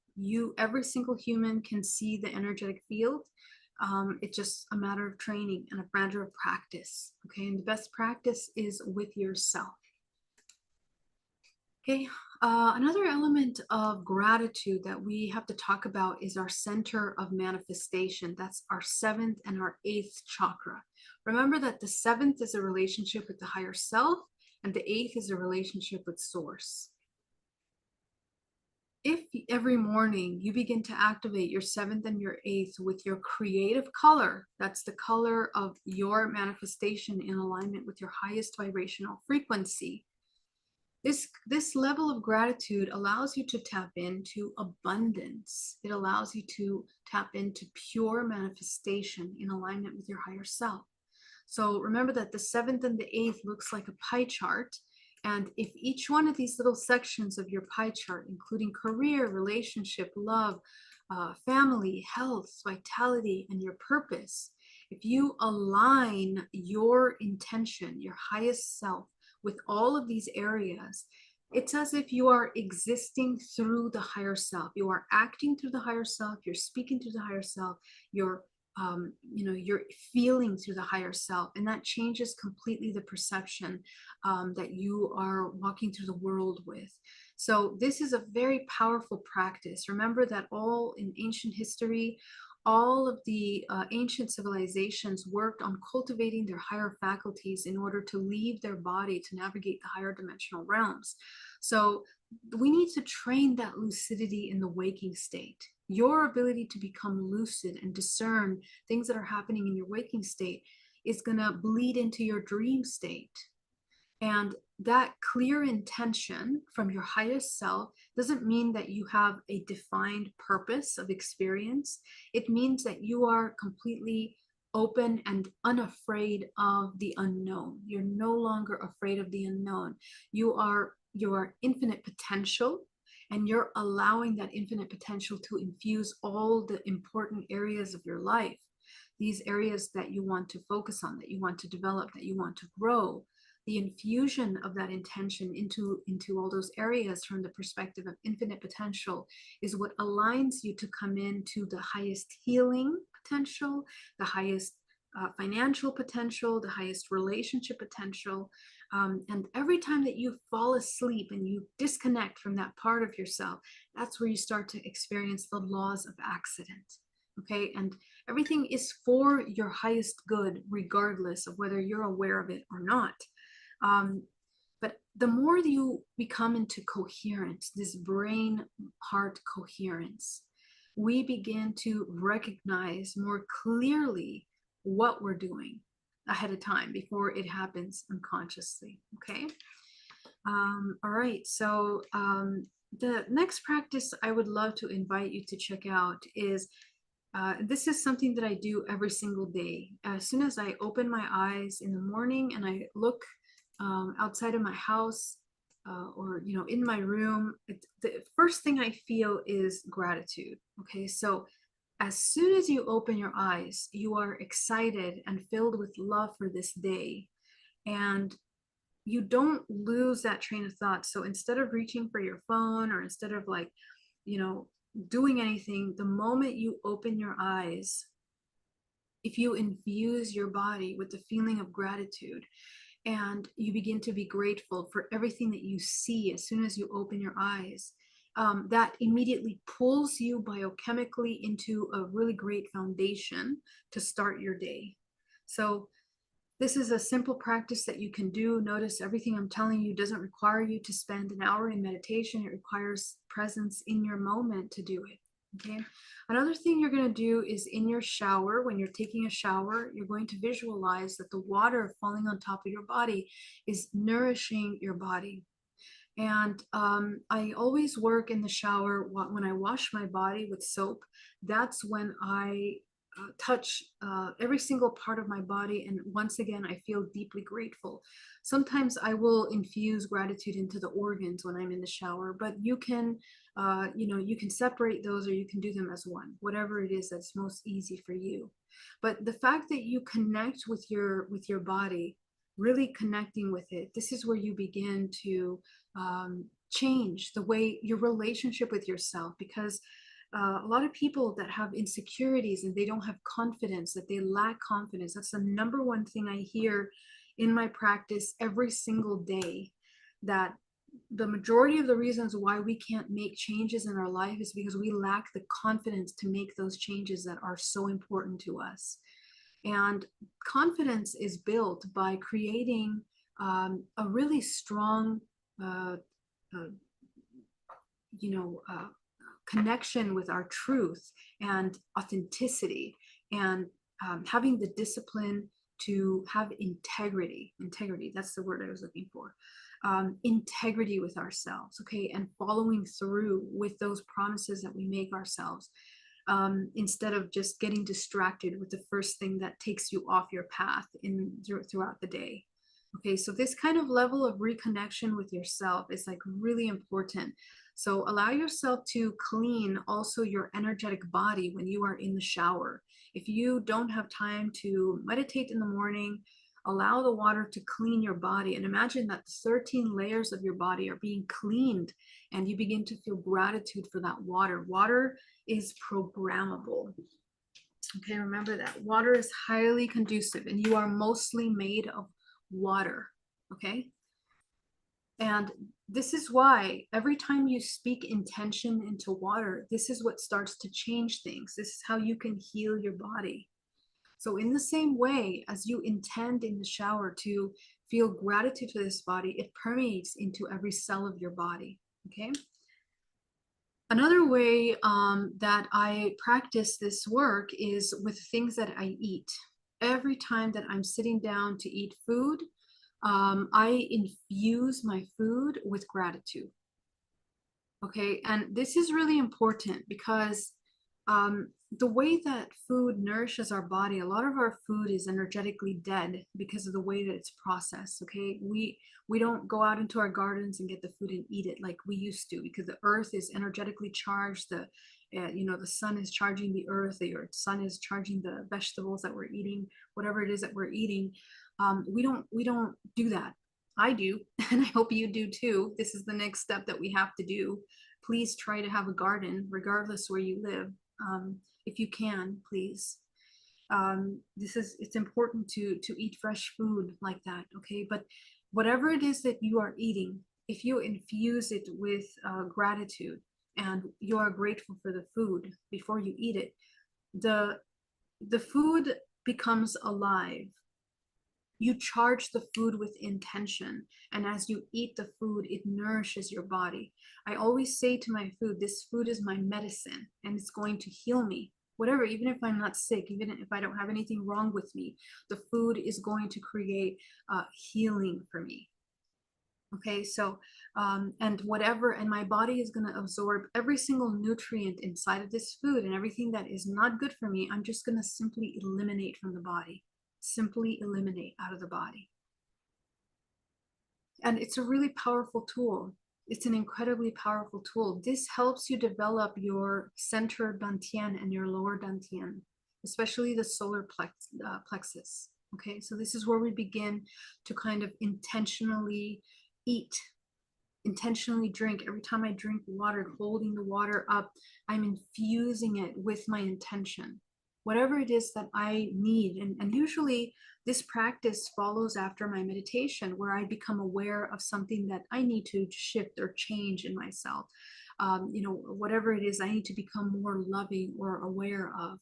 Every single human can see the energetic field. It's just a matter of training and a matter of practice. Okay, and the best practice is with yourself. Okay. Another element of gratitude that we have to talk about is our center of manifestation. That's our seventh and our eighth chakra. Remember that the seventh is a relationship with the higher self, and the eighth is a relationship with source. If every morning you begin to activate your seventh and your eighth with your creative color, that's the color of your manifestation in alignment with your highest vibrational frequency. This level of gratitude allows you to tap into abundance. It allows you to tap into pure manifestation in alignment with your higher self. So remember that the seventh and the eighth looks like a pie chart. And if each one of these little sections of your pie chart, including career, relationship, love, family, health, vitality, and your purpose, if you align your intention, your highest self, with all of these areas, it's as if you are existing through the higher self. You are acting through the higher self. You're speaking through the higher self. You're feeling through the higher self, and that changes completely the perception that you are walking through the world with. So this is a very powerful practice. Remember that all in ancient history, all of the ancient civilizations worked on cultivating their higher faculties in order to leave their body to navigate the higher dimensional realms. So we need to train that lucidity in the waking state. Your ability to become lucid and discern things that are happening in your waking state is going to bleed into your dream state. And that clear intention from your highest self doesn't mean that you have a defined purpose of experience. It means that you are completely open and unafraid of the unknown. You're no longer afraid of the unknown. You are infinite potential, and you're allowing that infinite potential to infuse all the important areas of your life. These areas that you want to focus on, that you want to develop, that you want to grow, the infusion of that intention into all those areas from the perspective of infinite potential is what aligns you to come into the highest healing potential, the highest financial potential, the highest relationship potential. And every time that you fall asleep and you disconnect from that part of yourself, that's where you start to experience the laws of accident. Okay. And everything is for your highest good, regardless of whether you're aware of it or not. Um, but the more you become into coherence, this brain heart coherence, we begin to recognize more clearly what we're doing ahead of time before it happens unconsciously. Okay. All right. So the next practice I would love to invite you to check out is this is something that I do every single day. As soon as I open my eyes in the morning and I look outside of my house or in my room, the first thing I feel is gratitude. Okay, so as soon as you open your eyes, you are excited and filled with love for this day, and you don't lose that train of thought. So instead of reaching for your phone, or instead of you know doing anything, the moment you open your eyes, if you infuse your body with the feeling of gratitude, and you begin to be grateful for everything that you see as soon as you open your eyes, that immediately pulls you biochemically into a really great foundation to start your day. So this is a simple practice that you can do. Notice everything I'm telling you doesn't require you to spend an hour in meditation. It requires presence in your moment to do it. Okay. Another thing you're going to do is in your shower, when you're taking a shower, you're going to visualize that the water falling on top of your body is nourishing your body. And I always work in the shower when I wash my body with soap. That's when I touch every single part of my body. And once again, I feel deeply grateful. Sometimes I will infuse gratitude into the organs when I'm in the shower, but you can, you can separate those, or you can do them as one, whatever it is that's most easy for you. But the fact that you connect with your body, really connecting with it, this is where you begin to change the way your relationship with yourself, because a lot of people that have insecurities and they don't have confidence, that they lack confidence, that's the number one thing I hear in my practice every single day, that the majority of the reasons why we can't make changes in our life is because we lack the confidence to make those changes that are so important to us. And confidence is built by creating a really strong, uh, uh, you know, connection with our truth and authenticity, and having the discipline to have integrity. Integrity, that's the word I was looking for. Integrity with ourselves, okay, and following through with those promises that we make ourselves, instead of just getting distracted with the first thing that takes you off your path throughout the day. Okay, so this kind of level of reconnection with yourself is like really important. So allow yourself to clean also your energetic body when you are in the shower. If you don't have time to meditate in the morning, allow the water to clean your body, and imagine that 13 layers of your body are being cleaned, and you begin to feel gratitude for that water. Water is programmable. Okay, remember that. Water is highly conducive, and you are mostly made of water. Okay. And this is why every time you speak intention into water, this is what starts to change things. This is how you can heal your body. So, in the same way as you intend in the shower to feel gratitude to this body, it permeates into every cell of your body. Okay. Another way that I practice this work is with things that I eat. Every time that I'm sitting down to eat food, I infuse my food with gratitude. Okay, and this is really important because the way that food nourishes our body, a lot of our food is energetically dead because of the way that it's processed. Okay, we don't go out into our gardens and get the food and eat it like we used to, because the earth is energetically charged. The sun is charging the earth. The sun is charging the vegetables that we're eating, whatever it is that we're eating. We don't do that. I do, and I hope you do too. This is the next step that we have to do. Please try to have a garden, regardless where you live. If you can, please. It's important to eat fresh food like that, okay? But whatever it is that you are eating, if you infuse it with gratitude, and you are grateful for the food before you eat it, the the food becomes alive. You charge the food with intention, and as you eat the food, it nourishes your body. I always say to my food, this food is my medicine, and it's going to heal me, whatever. Even if I'm not sick, even if I don't have anything wrong with me, the food is going to create healing for me. Okay, so and whatever, and my body is going to absorb every single nutrient inside of this food, and everything that is not good for me, I'm just going to simply eliminate from the body. Simply eliminate out of the body. And it's a really powerful tool. It's an incredibly powerful tool. This helps you develop your center dantian and your lower dantian, especially the solar plexus. Okay, so this is where we begin to kind of intentionally eat, intentionally drink. Every time I drink water, holding the water up, I'm infusing it with my intention, whatever it is that I need. And usually this practice follows after my meditation, where I become aware of something that I need to shift or change in myself. Whatever it is I need to become more loving or aware of.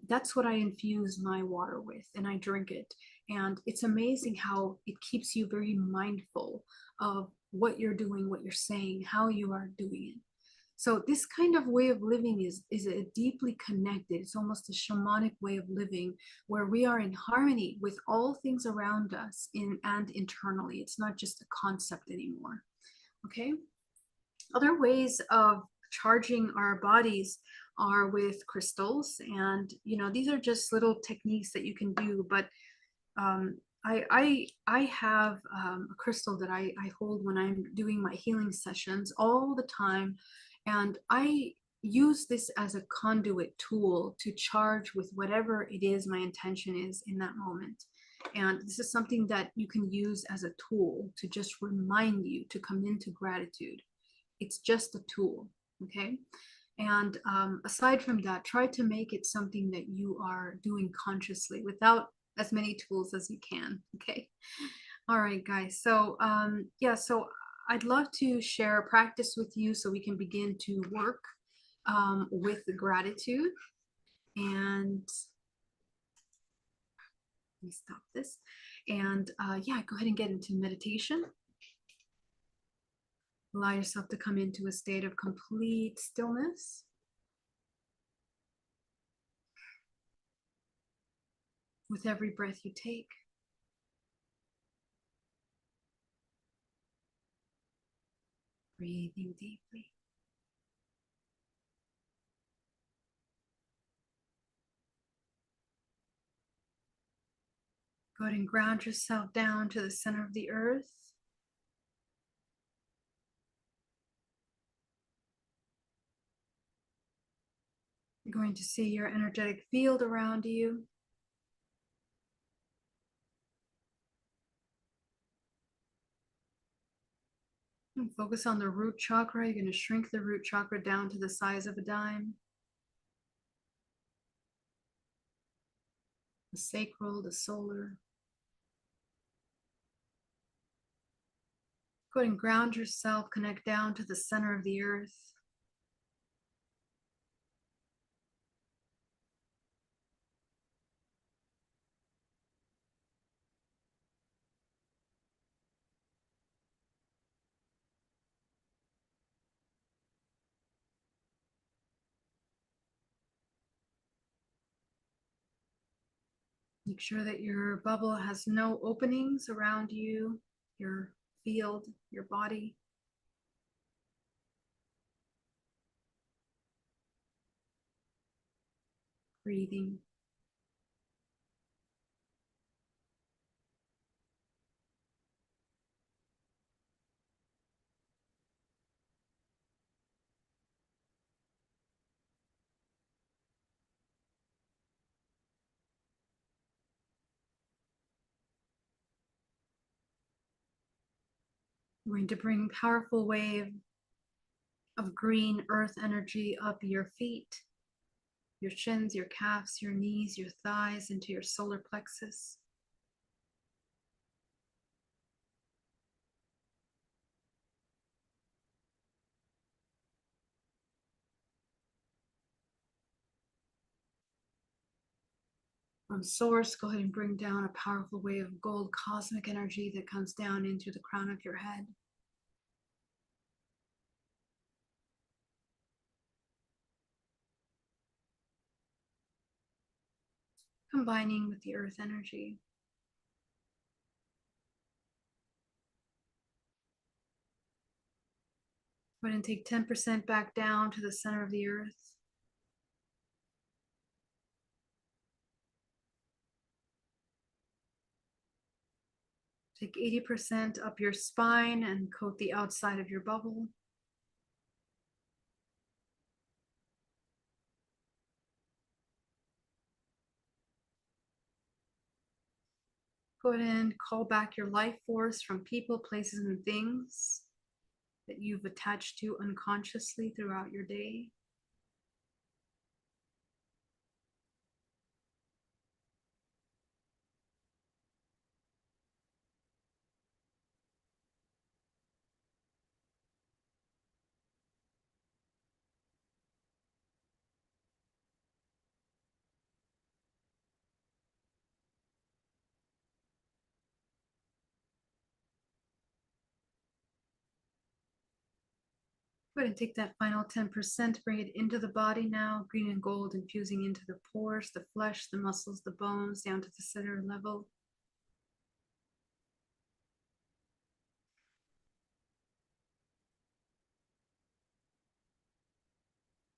That's what I infuse my water with, and I drink it. And it's amazing how it keeps you very mindful of what you're doing, what you're saying, how you are doing it. So this kind of way of living is a deeply connected, it's almost a shamanic way of living, where we are in harmony with all things around us and internally. It's not just a concept anymore. Okay. Other ways of charging our bodies are with crystals. And, these are just little techniques that you can do. But I have a crystal that I hold when I'm doing my healing sessions all the time, and I use this as a conduit tool to charge with whatever it is my intention is in that moment. And this is something that you can use as a tool to just remind you to come into gratitude. It's just a tool, okay? And aside from that, try to make it something that you are doing consciously without as many tools as you can. Okay. All right, guys. So yeah, so I'd love to share a practice with you so we can begin to work with the gratitude. And let me stop this. And yeah, go ahead and get into meditation. Allow yourself to come into a state of complete stillness. With every breath you take. Breathing deeply. Go ahead and ground yourself down to the center of the earth. You're going to see your energetic field around you. And focus on the root chakra. You're going to shrink the root chakra down to the size of a dime. The sacral, the solar. Go ahead and ground yourself, connect down to the center of the earth. Make sure that your bubble has no openings around you, your field, your body. Breathing. We're going to bring powerful wave of green earth energy up your feet, your shins, your calves, your knees, your thighs, into your solar plexus. From source, go ahead and bring down a powerful wave of gold cosmic energy that comes down into the crown of your head. Combining with the earth energy. Go ahead and take 10% back down to the center of the earth. Take 80% up your spine and coat the outside of your bubble. Go ahead and call back your life force from people, places, and things that you've attached to unconsciously throughout your day. Go ahead and take that final 10%, bring it into the body now, green and gold infusing into the pores, the flesh, the muscles, the bones, down to the center level.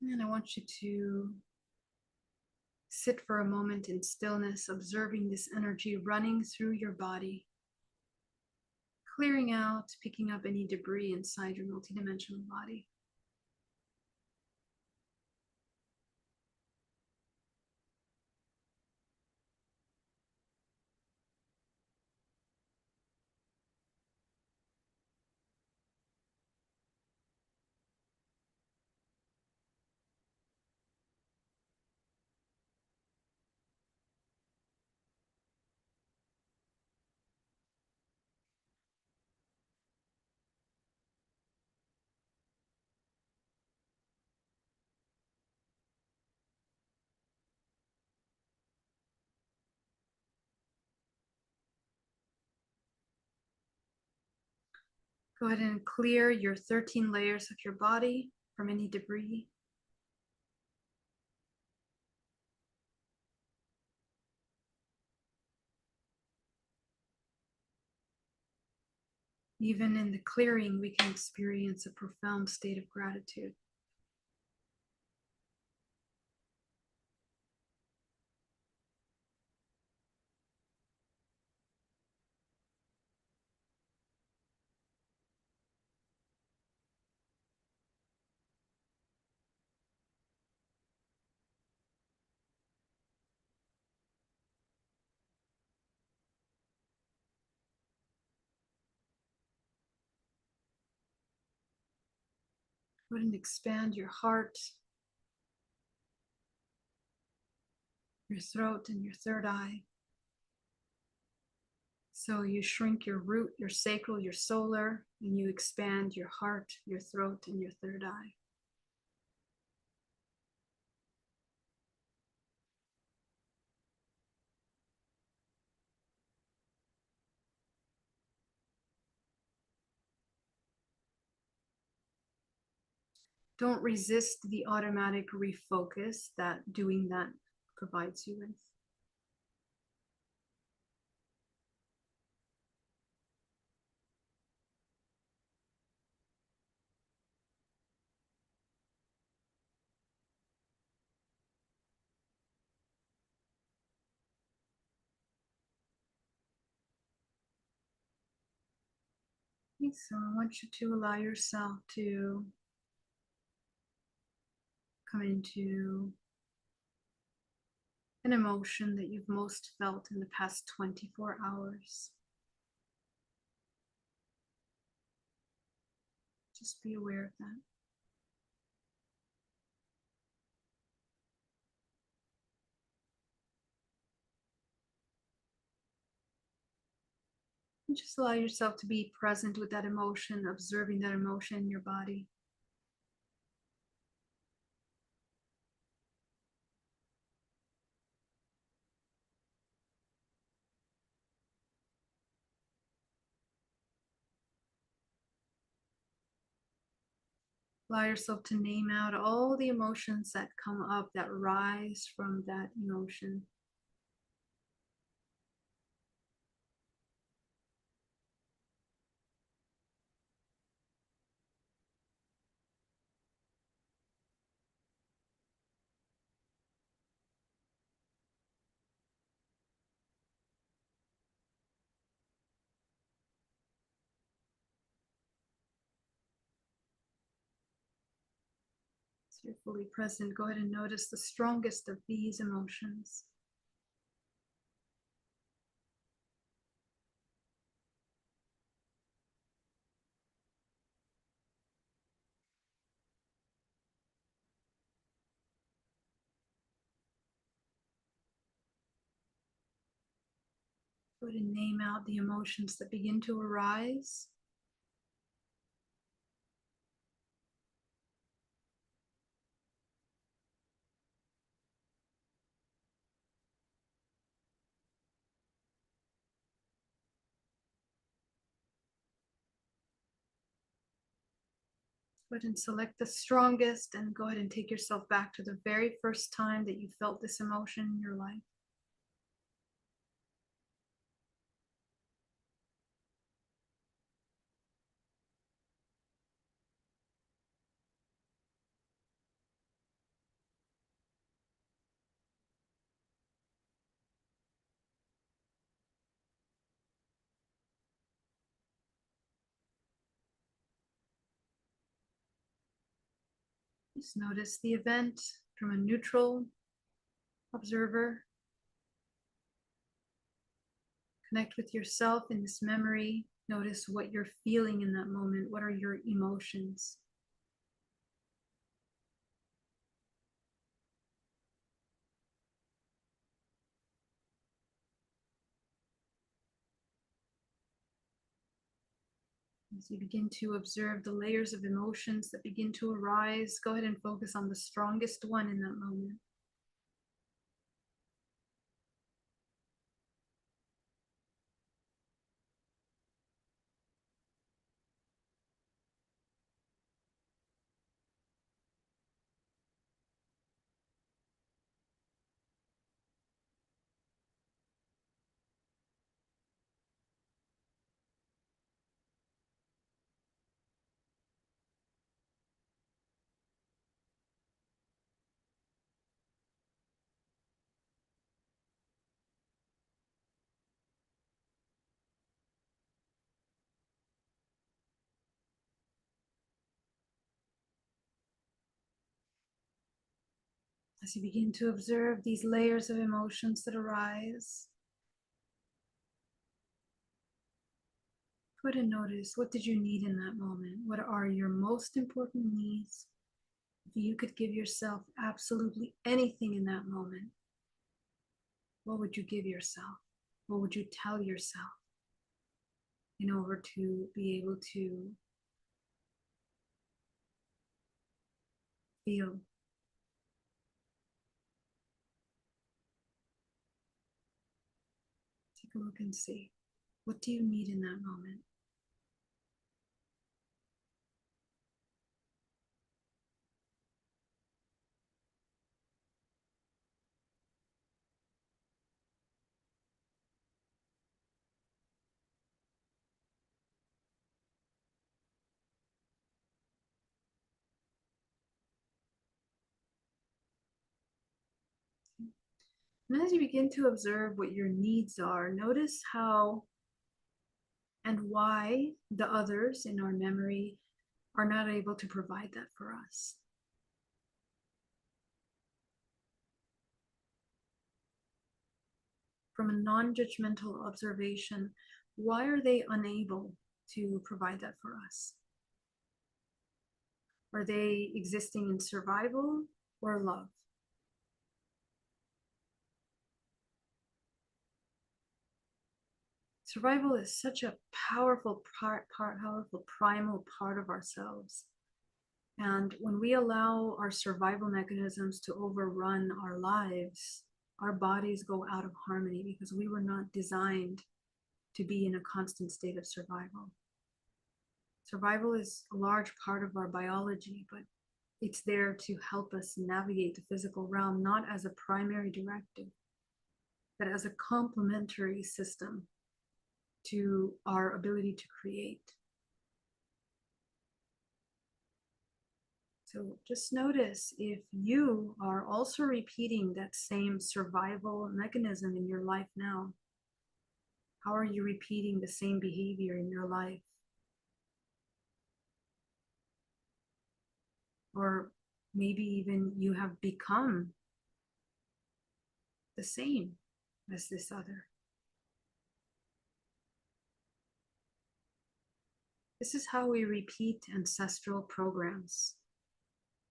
And I want you to sit for a moment in stillness, observing this energy running through your body, clearing out, picking up any debris inside your multidimensional body. Go ahead and clear your 13 layers of your body from any debris. Even in the clearing, we can experience a profound state of gratitude. Go ahead and expand your heart, your throat, and your third eye. So you shrink your root, your sacral, your solar, and you expand your heart, your throat, and your third eye. Don't resist the automatic refocus that doing that provides you with. Okay, so I want you to allow yourself to come into an emotion that you've most felt in the past 24 hours. Just be aware of that. And just allow yourself to be present with that emotion, observing that emotion in your body. Allow yourself to name out all the emotions that come up, that rise from that emotion. So you're fully present. Go ahead and notice the strongest of these emotions. Go ahead and name out the emotions that begin to arise. Go ahead and select the strongest and go ahead and take yourself back to the very first time that you felt this emotion in your life. Just notice the event from a neutral observer. Connect with yourself in this memory. Notice what you're feeling in that moment. What are your emotions? As you begin to observe the layers of emotions that begin to arise, go ahead and focus on the strongest one in that moment. As you begin to observe these layers of emotions that arise, put a notice. What did you need in that moment? What are your most important needs? If you could give yourself absolutely anything in that moment, what would you give yourself? What would you tell yourself in order to be able to feel? Take a look and see. What do you need in that moment? And as you begin to observe what your needs are, notice how and why the others in our memory are not able to provide that for us. From a non-judgmental observation, why are they unable to provide that for us? Are they existing in survival or love? Survival is such a powerful powerful primal part of ourselves. And when we allow our survival mechanisms to overrun our lives, our bodies go out of harmony because we were not designed to be in a constant state of survival. Survival is a large part of our biology, but it's there to help us navigate the physical realm, not as a primary directive, but as a complementary system to our ability to create. So just notice if you are also repeating that same survival mechanism in your life now. How are you repeating the same behavior in your life? Or maybe even you have become the same as this other. This is how we repeat ancestral programs.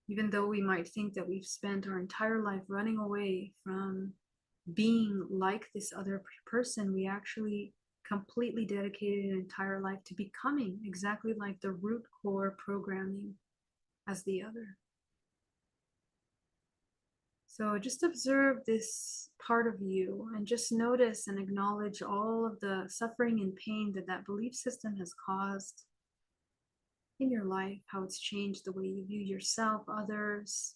Even though we might think that we've spent our entire life running away from being like this other person, we actually completely dedicated an entire life to becoming exactly like the root core programming as the other. So just observe this part of you and just notice and acknowledge all of the suffering and pain that that belief system has caused in your life, how it's changed the way you view yourself, others.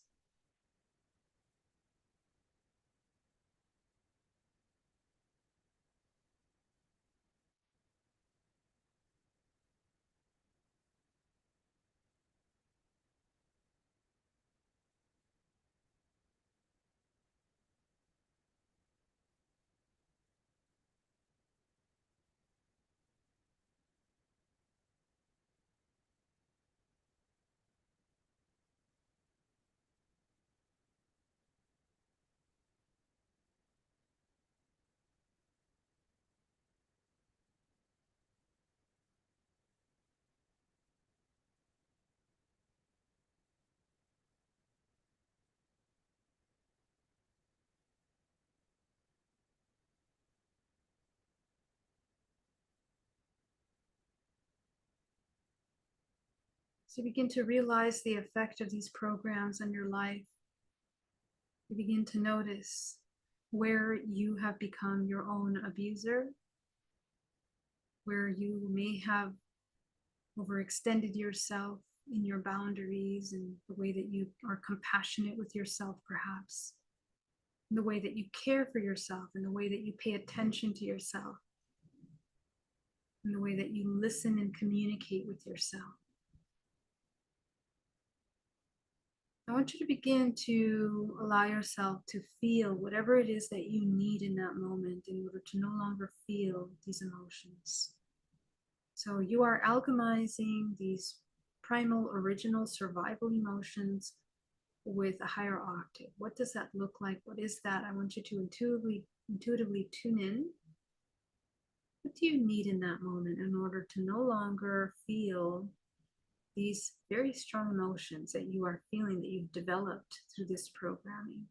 So you begin to realize the effect of these programs on your life. You begin to notice where you have become your own abuser, where you may have overextended yourself in your boundaries and the way that you are compassionate with yourself, perhaps, in the way that you care for yourself, in the way that you pay attention to yourself, in the way that you listen and communicate with yourself. I want you to begin to allow yourself to feel whatever it is that you need in that moment in order to no longer feel these emotions. So you are alchemizing these primal, original survival emotions with a higher octave. What does that look like? What is that? I want you to intuitively tune in. What do you need in that moment in order to no longer feel these very strong emotions that you are feeling, that you've developed through this programming?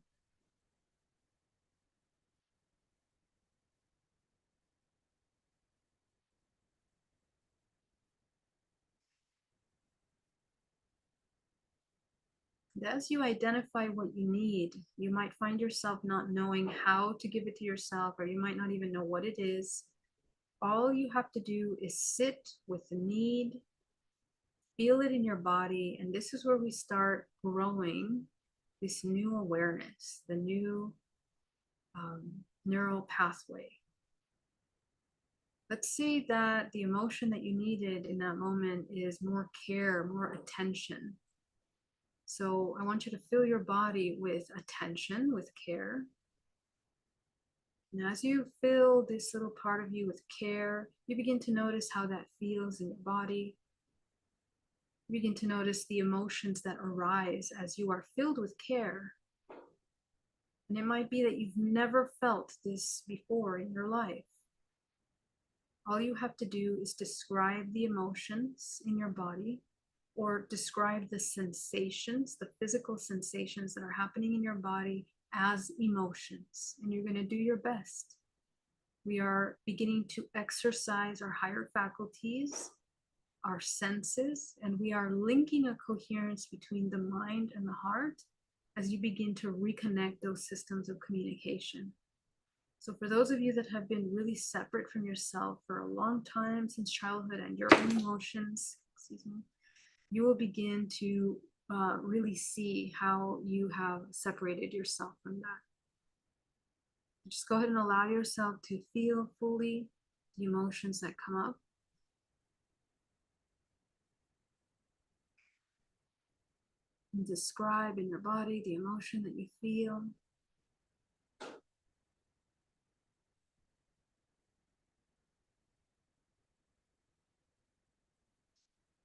And as you identify what you need, you might find yourself not knowing how to give it to yourself, or you might not even know what it is. All you have to do is sit with the need, feel it in your body, and this is where we start growing this new awareness, the new neural pathway. Let's say that the emotion that you needed in that moment is more care, more attention. So I want you to fill your body with attention, with care. And as you fill this little part of you with care, you begin to notice how that feels in your body. You begin to notice the emotions that arise as you are filled with care. And it might be that you've never felt this before in your life. All you have to do is describe the emotions in your body, or describe the sensations, the physical sensations that are happening in your body as emotions. And you're going to do your best. We are beginning to exercise our higher faculties, our senses, and we are linking a coherence between the mind and the heart as you begin to reconnect those systems of communication. So for those of you that have been really separate from yourself for a long time, since childhood, and your own emotions, you will begin to really see how you have separated yourself from that. Just go ahead and allow yourself to feel fully the emotions that come up. And describe in your body the emotion that you feel.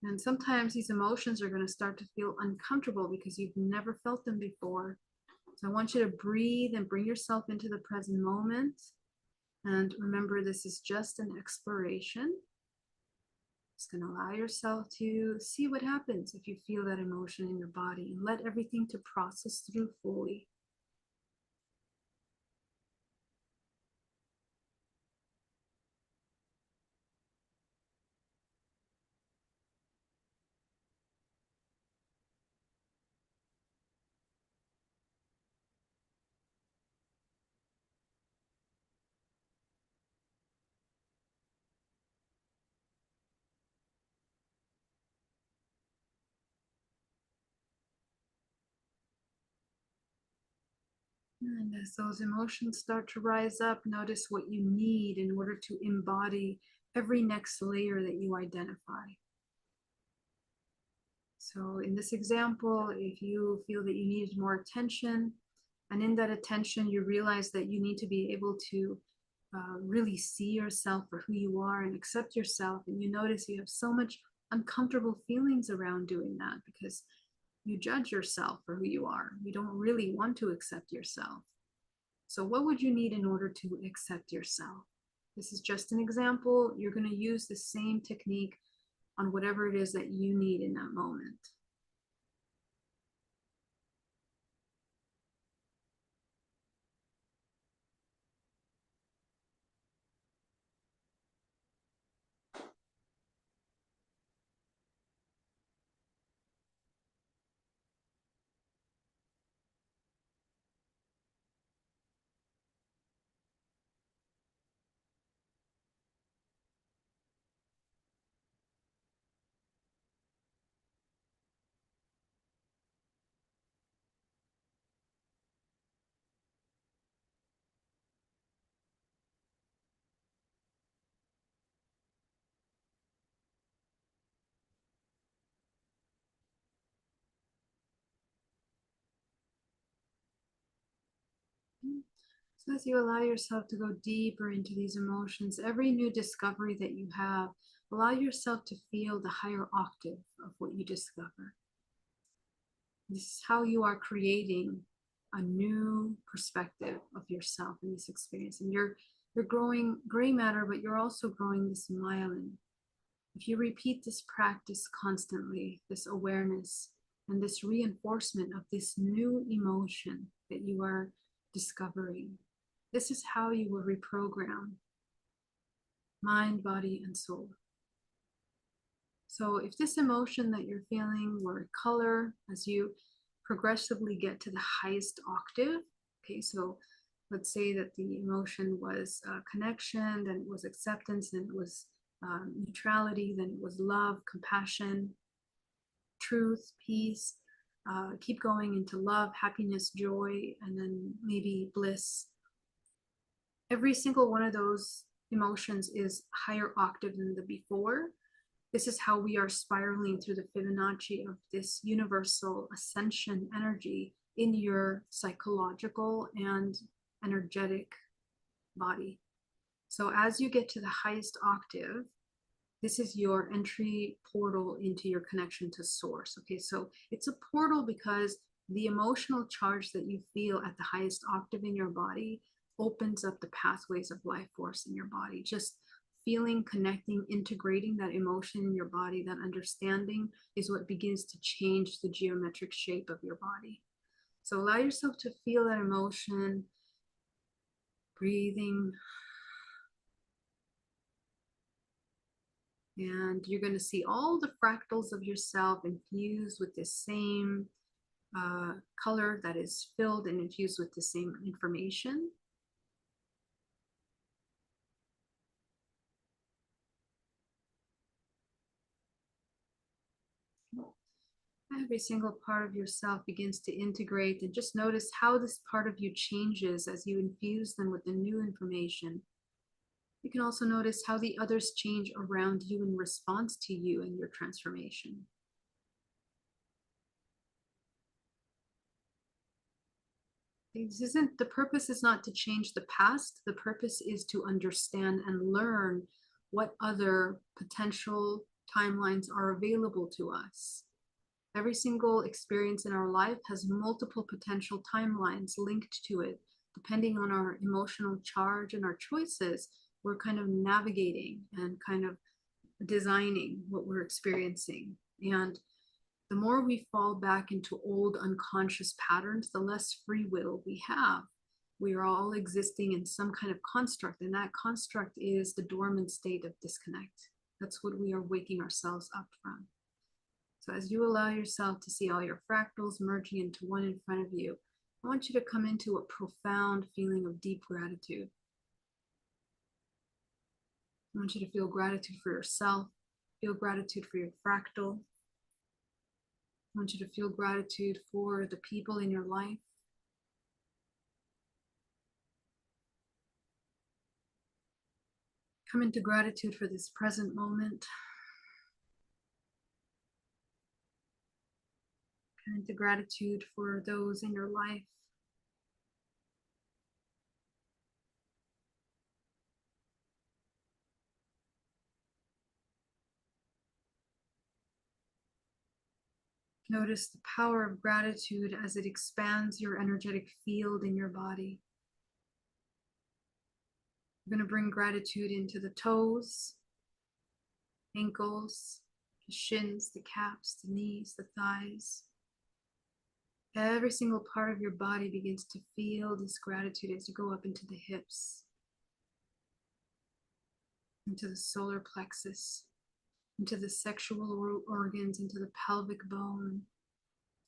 And sometimes these emotions are going to start to feel uncomfortable because you've never felt them before. So I want you to breathe and bring yourself into the present moment. And remember, this is just an exploration. Just going to allow yourself to see what happens if you feel that emotion in your body, and let everything to process through fully. And as those emotions start to rise up, notice what you need in order to embody every next layer that you identify. So in this example, if you feel that you need more attention, and in that attention, you realize that you need to be able to really see yourself for who you are and accept yourself. And you notice you have so much uncomfortable feelings around doing that because you judge yourself for who you are. You don't really want to accept yourself. So what would you need in order to accept yourself? This is just an example. You're going to use the same technique on whatever it is that you need in that moment. So as you allow yourself to go deeper into these emotions, every new discovery that you have, allow yourself to feel the higher octave of what you discover. This is how you are creating a new perspective of yourself in this experience. And you're growing gray matter, but you're also growing this myelin. If you repeat this practice constantly, this awareness and this reinforcement of this new emotion that you are discovering, this is how you will reprogram mind, body, and soul. So if this emotion that you're feeling were color, as you progressively get to the highest octave, okay, so let's say that the emotion was connection, then it was acceptance, then it was neutrality, then it was love, compassion, truth, peace. Keep going into love, happiness, joy, and then maybe bliss. Every single one of those emotions is higher octave than the before. This is how we are spiraling through the Fibonacci of this universal ascension energy in your psychological and energetic body. So as you get to the highest octave, this is your entry portal into your connection to source. Okay, so it's a portal because the emotional charge that you feel at the highest octave in your body opens up the pathways of life force in your body. Just feeling, connecting, integrating that emotion in your body, that understanding is what begins to change the geometric shape of your body. So allow yourself to feel that emotion, breathing. And you're going to see all the fractals of yourself infused with this same color that is filled and infused with the same information. Every single part of yourself begins to integrate, and just notice how this part of you changes as you infuse them with the new information. You can also notice how the others change around you in response to you and your transformation. The purpose is not to change the past. The purpose is to understand and learn what other potential timelines are available to us. Every single experience in our life has multiple potential timelines linked to it. Depending on our emotional charge and our choices, we're kind of navigating and kind of designing what we're experiencing. And the more we fall back into old unconscious patterns, the less free will we have. We are all existing in some kind of construct, and that construct is the dormant state of disconnect. That's what we are waking ourselves up from. So as you allow yourself to see all your fractals merging into one in front of you, I want you to come into a profound feeling of deep gratitude. I want you to feel gratitude for yourself, feel gratitude for your fractal. I want you to feel gratitude for the people in your life. Come into gratitude for this present moment. Come into gratitude for those in your life. Notice the power of gratitude as it expands your energetic field in your body. You're going to bring gratitude into the toes, ankles, the shins, the calves, the knees, the thighs. Every single part of your body begins to feel this gratitude as you go up into the hips, into the solar plexus, into the sexual organs, into the pelvic bone.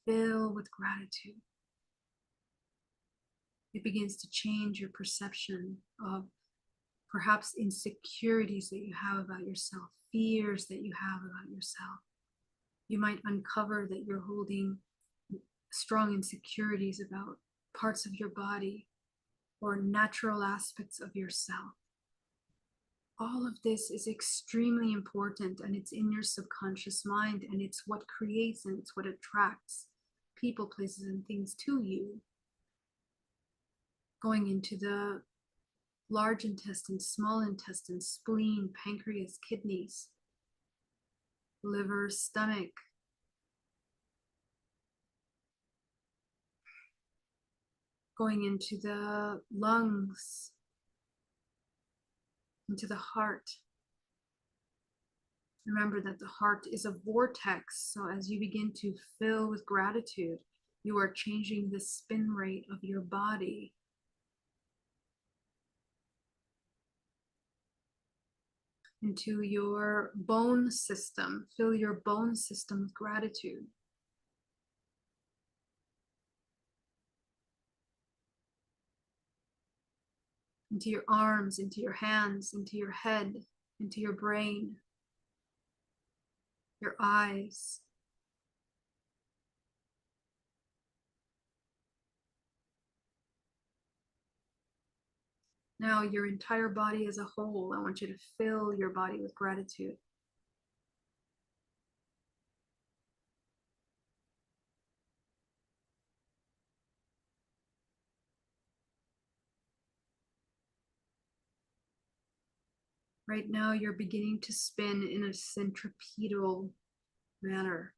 Fill with gratitude. It begins to change your perception of perhaps insecurities that you have about yourself, fears that you have about yourself. You might uncover that you're holding strong insecurities about parts of your body or natural aspects of yourself. All of this is extremely important, and it's in your subconscious mind, and it's what creates and it's what attracts people, places, and things to you. Going into the large intestine, small intestine, spleen, pancreas, kidneys, liver, stomach, going into the lungs, into the heart. Remember that the heart is a vortex. So as you begin to fill with gratitude, you are changing the spin rate of your body. Into your bone system. Fill your bone system with gratitude. Into your arms, into your hands, into your head, into your brain, your eyes. Now your entire body as a whole, I want you to fill your body with gratitude. Right now, you're beginning to spin in a centripetal manner.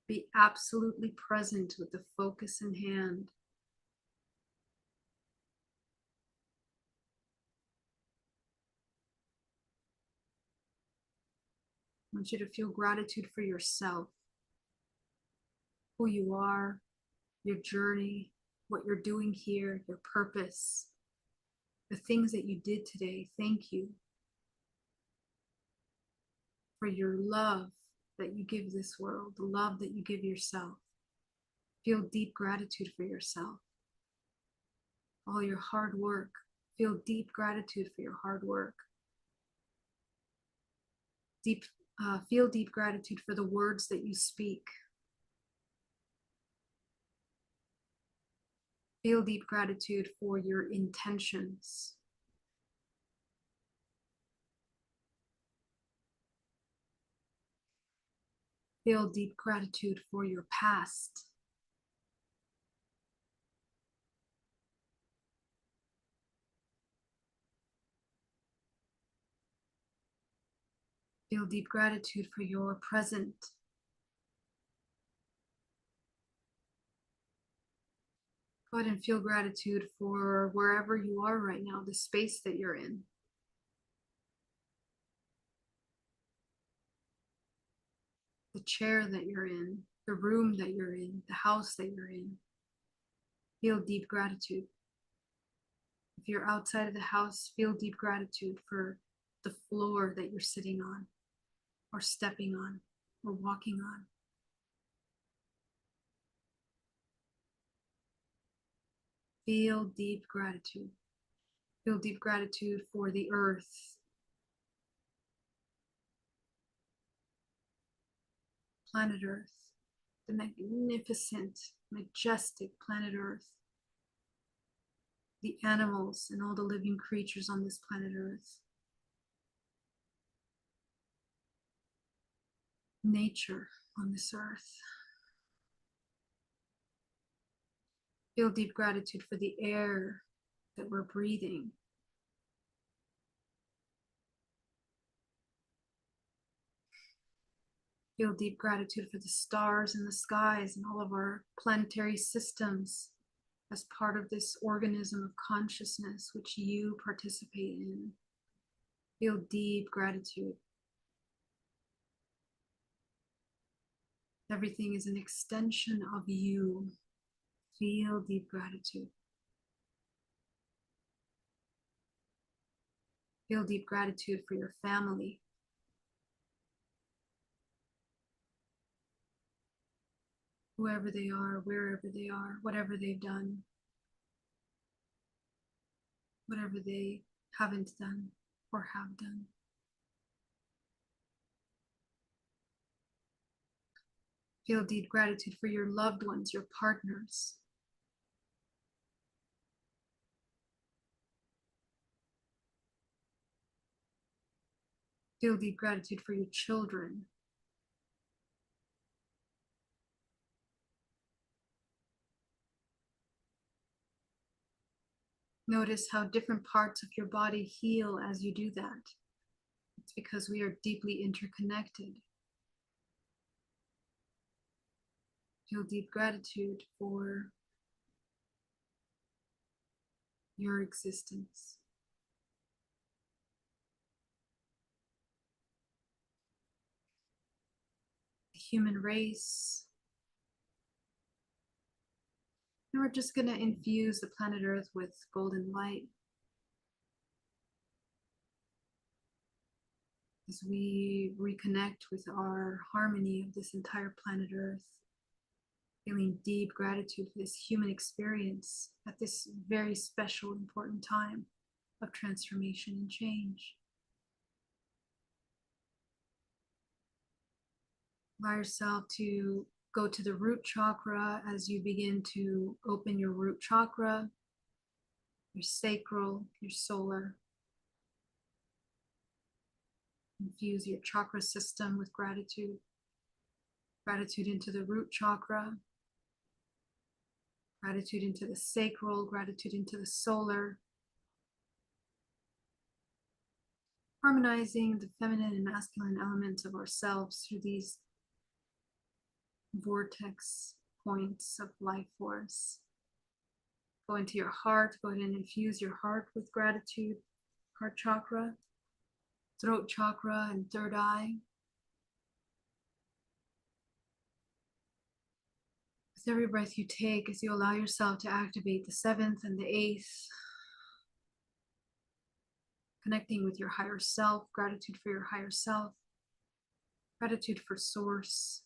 Be absolutely present with the focus in hand. I want you to feel gratitude for yourself, who you are, your journey, what you're doing here, your purpose, the things that you did today. Thank you for your love that you give this world, the love that you give yourself. Feel deep gratitude for yourself. All your hard work. Feel deep gratitude for your hard work. Feel deep gratitude for the words that you speak. Feel deep gratitude for your intentions. Feel deep gratitude for your past. Feel deep gratitude for your present. Go ahead and feel gratitude for wherever you are right now, the space that you're in. The chair that you're in, the room that you're in, the house that you're in. Feel deep gratitude. If you're outside of the house, feel deep gratitude for the floor that you're sitting on, or stepping on, or walking on. Feel deep gratitude. Feel deep gratitude for the earth, planet Earth, the magnificent, majestic planet Earth, the animals and all the living creatures on this planet Earth, nature on this earth. Feel deep gratitude for the air that we're breathing. Feel deep gratitude for the stars in the skies and all of our planetary systems as part of this organism of consciousness which you participate in. Feel deep gratitude. Everything is an extension of you. Feel deep gratitude. Feel deep gratitude for your family. Whoever they are, wherever they are, whatever they've done, whatever they haven't done or have done. Feel deep gratitude for your loved ones, your partners. Feel deep gratitude for your children. Notice how different parts of your body heal as you do that. It's because we are deeply interconnected. Feel deep gratitude for your existence. The human race. And we're just going to infuse the planet Earth with golden light as we reconnect with our harmony of this entire planet Earth, feeling deep gratitude for this human experience at this very special, important time of transformation and change. Allow yourself to go to the root chakra as you begin to open your root chakra, your sacral, your solar. Infuse your chakra system with gratitude. Gratitude into the root chakra, gratitude into the sacral, gratitude into the solar. Harmonizing the feminine and masculine elements of ourselves through these vortex points of life force. Go into your heart. Go ahead and infuse your heart with gratitude. Heart chakra, throat chakra, and third eye. With every breath you take, as you allow yourself to activate the seventh and the eighth, connecting with your higher self, gratitude for your higher self, gratitude for source.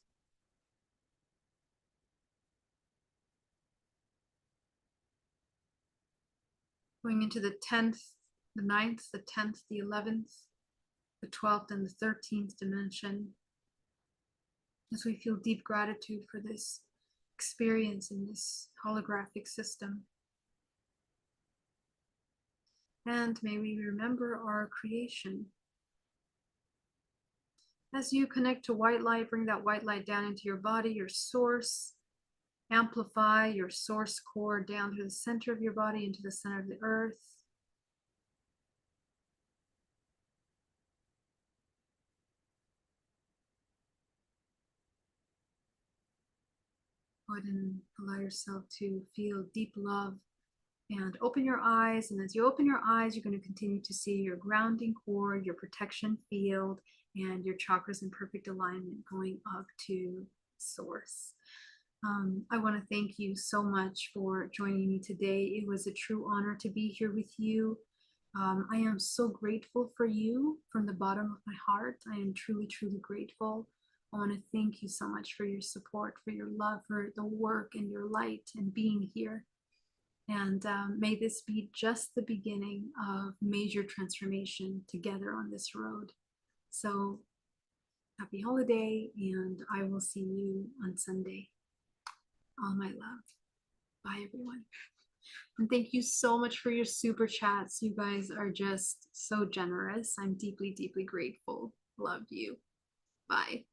Going into the 10th, the 9th, the 10th, the 11th, the 12th, and the 13th dimension, as we feel deep gratitude for this experience in this holographic system. And may we remember our creation. As you connect to white light, bring that white light down into your body, your source. Amplify your source core down to the center of your body, into the center of the earth. Go ahead and allow yourself to feel deep love and open your eyes. And as you open your eyes, you're going to continue to see your grounding core, your protection field, and your chakras in perfect alignment going up to source. I want to thank you so much for joining me today. It was a true honor to be here with you. I am so grateful for you from the bottom of my heart. I am truly, truly grateful. I want to thank you so much for your support, for your love, for the work and your light and being here. And may this be just the beginning of major transformation together on this road. So happy holiday, and I will see you on Sunday. All my love. Bye, everyone. And thank you so much for your super chats. You guys are just so generous. I'm deeply, deeply grateful. Love you. Bye.